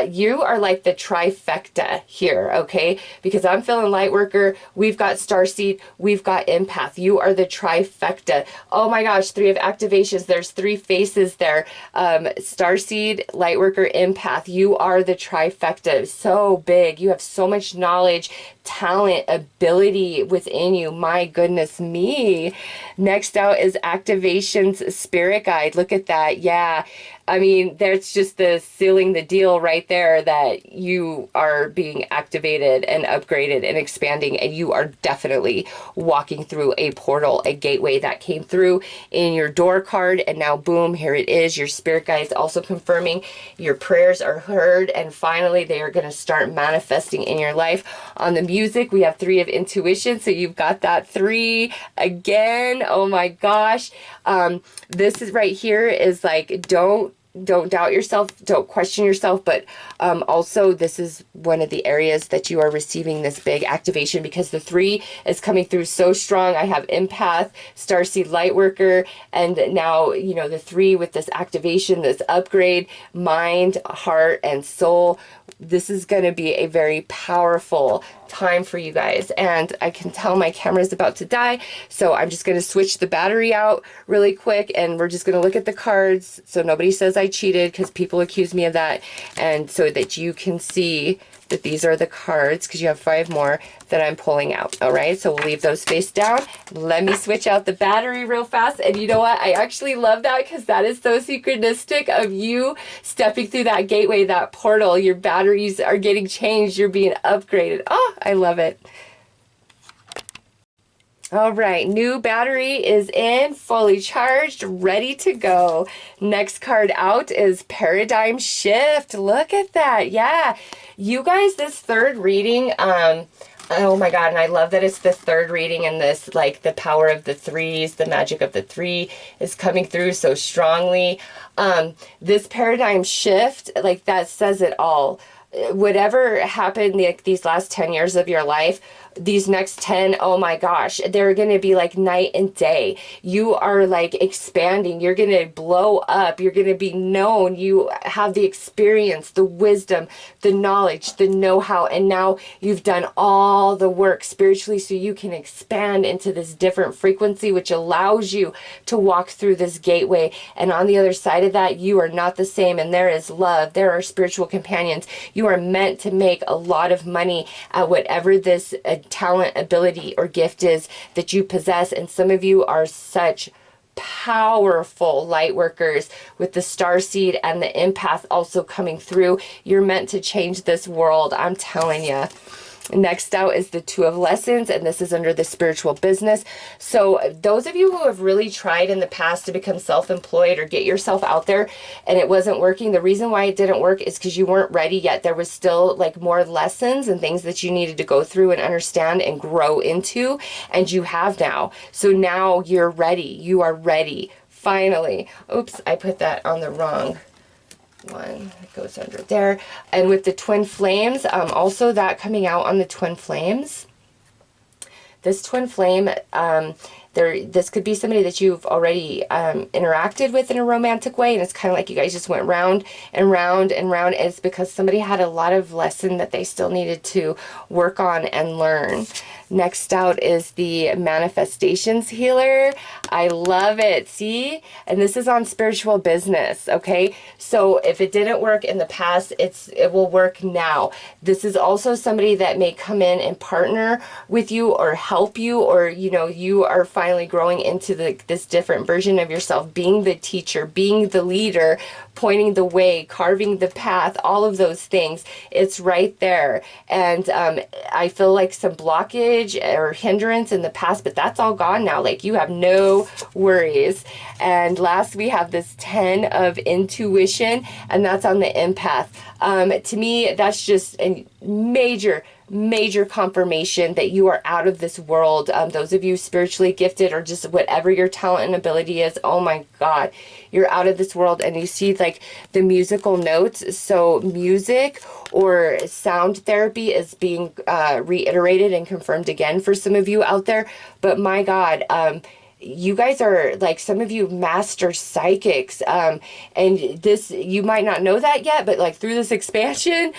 you are like the trifecta here, okay? Because I'm feeling light worker, we've got starseed, we've got empath. You are the trifecta. Oh my gosh, 3 of activations. There's 3 faces there. Starseed, light worker, empath. You are the trifecta. So big. You have so much knowledge, talent, ability within you. My goodness me. Next out is activations spirit guide. Look at that. Yeah. I mean, there's just the sealing the deal right there that you are being activated and upgraded and expanding, and you are definitely walking through a portal, a gateway that came through in your door card, and now boom, here it is. Your spirit guides also confirming your prayers are heard, and finally they are going to start manifesting in your life. On the music, we have 3 of intuition, so you've got that 3 again. Oh my gosh. This is right here is like, don't don't doubt yourself, don't question yourself, but also this is one of the areas that you are receiving this big activation, because the 3 is coming through so strong. I have empath, starseed lightworker, and now, you know, the 3 with this activation, this upgrade, mind, heart, and soul. This is going to be a very powerful time for you guys, and I can tell my camera is about to die, so I'm just going to switch the battery out really quick, and we're just going to look at the cards so nobody says I cheated, because people accuse me of that, and so that you can see that these are the cards, because you have 5 more that I'm pulling out. All right, so we'll leave those face down. Let me switch out the battery real fast. And you know what? I actually love that, because that is so synchronistic of you stepping through that gateway, that portal. Your batteries are getting changed. You're being upgraded. Oh, I love it. All right, new battery is in, fully charged, ready to go. Next card out is Paradigm Shift. Look at that. Yeah, you guys, this 3rd reading, oh my God, and I love that it's the 3rd reading, and this, like, the power of the 3s, the magic of the 3 is coming through so strongly. This paradigm shift, like, that says it all. Whatever happened these last 10 years of your life, these next 10, oh my gosh, they're going to be like night and day. You are like expanding. You're going to blow up. You're going to be known. You have the experience, the wisdom, the knowledge, the know-how, and now you've done all the work spiritually, so you can expand into this different frequency, which allows you to walk through this gateway. And on the other side of that, you are not the same, and there is love. There are spiritual companions. You are meant to make a lot of money at whatever this talent, ability, or gift is that you possess. And some of you are such powerful light workers with the starseed and the empath also coming through. You're meant to change this world, I'm telling you. Next out is the 2 of Lessons, and this is under the spiritual business. So those of you who have really tried in the past to become self-employed or get yourself out there and it wasn't working, the reason why it didn't work is because you weren't ready yet. There was still like more lessons and things that you needed to go through and understand and grow into, and you have now. So now you're ready. You are ready. Finally. Oops, I put that on the wrong one. It goes under there. And with the twin flames, also that coming out on the twin flames. This twin flame, this could be somebody that you've already interacted with in a romantic way, and it's kind of like you guys just went round and round and round. And it's because somebody had a lot of lesson that they still needed to work on and learn. Next out is the manifestations healer. I love it. See? And this is on spiritual business, okay? So if it didn't work in the past, it will work now. This is also somebody that may come in and partner with you or help you, or, you know, you are finally growing into this different version of yourself, being the teacher, being the leader, pointing the way, carving the path, all of those things. It's right there. And I feel like some blockage or hindrance in the past, but that's all gone now. Like, you have no worries. And last, we have this 10 of intuition, and that's on the empath. To me, that's just a major confirmation that you are out of this world. Those of you spiritually gifted, or just whatever your talent and ability is, oh my God, you're out of this world. And you see like the musical notes. So music or sound therapy is being reiterated and confirmed again for some of you out there. But my God, you guys are like, some of you master psychics, and this, you might not know that yet, but like through this expansion,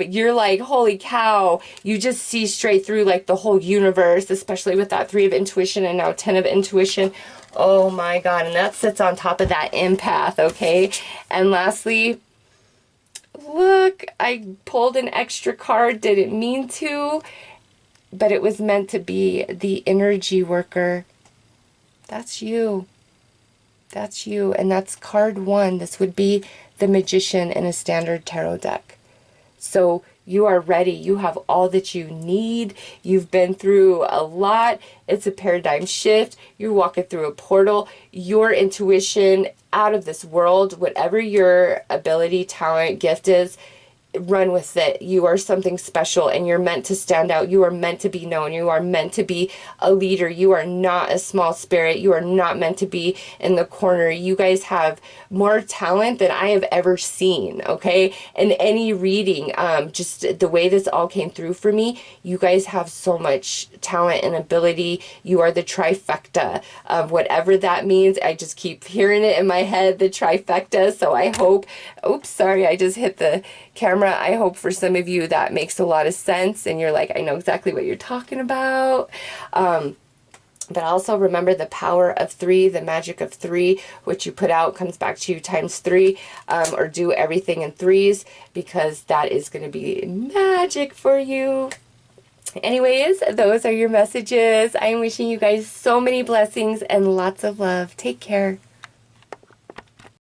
you're like, holy cow, you just see straight through like the whole universe, especially with that 3 of intuition and now 10 of intuition. Oh my God. And that sits on top of that empath. Okay. And lastly, look, I pulled an extra card, didn't mean to, but it was meant to be the energy worker. That's you. That's you. And that's card 1. This would be the Magician in a standard tarot deck. So you are ready. You have all that you need. You've been through a lot. It's a paradigm shift. You're walking through a portal. Your intuition out of this world, whatever your ability, talent, gift is, run with it. You are something special and you're meant to stand out. You are meant to be known. You are meant to be a leader. You are not a small spirit. You are not meant to be in the corner. You guys have more talent than I have ever seen, okay? In any reading, just the way this all came through for me, you guys have so much talent and ability. You are the trifecta of whatever that means. I just keep hearing it in my head, the trifecta. So I hope, oops, sorry, I just hit the camera. I hope for some of you that makes a lot of sense and you're like, I know exactly what you're talking about. But also remember the power of 3, the magic of 3, which you put out comes back to you times 3, or do everything in 3s, because that is going to be magic for you. Anyways, those are your messages. I am wishing you guys so many blessings and lots of love. Take care.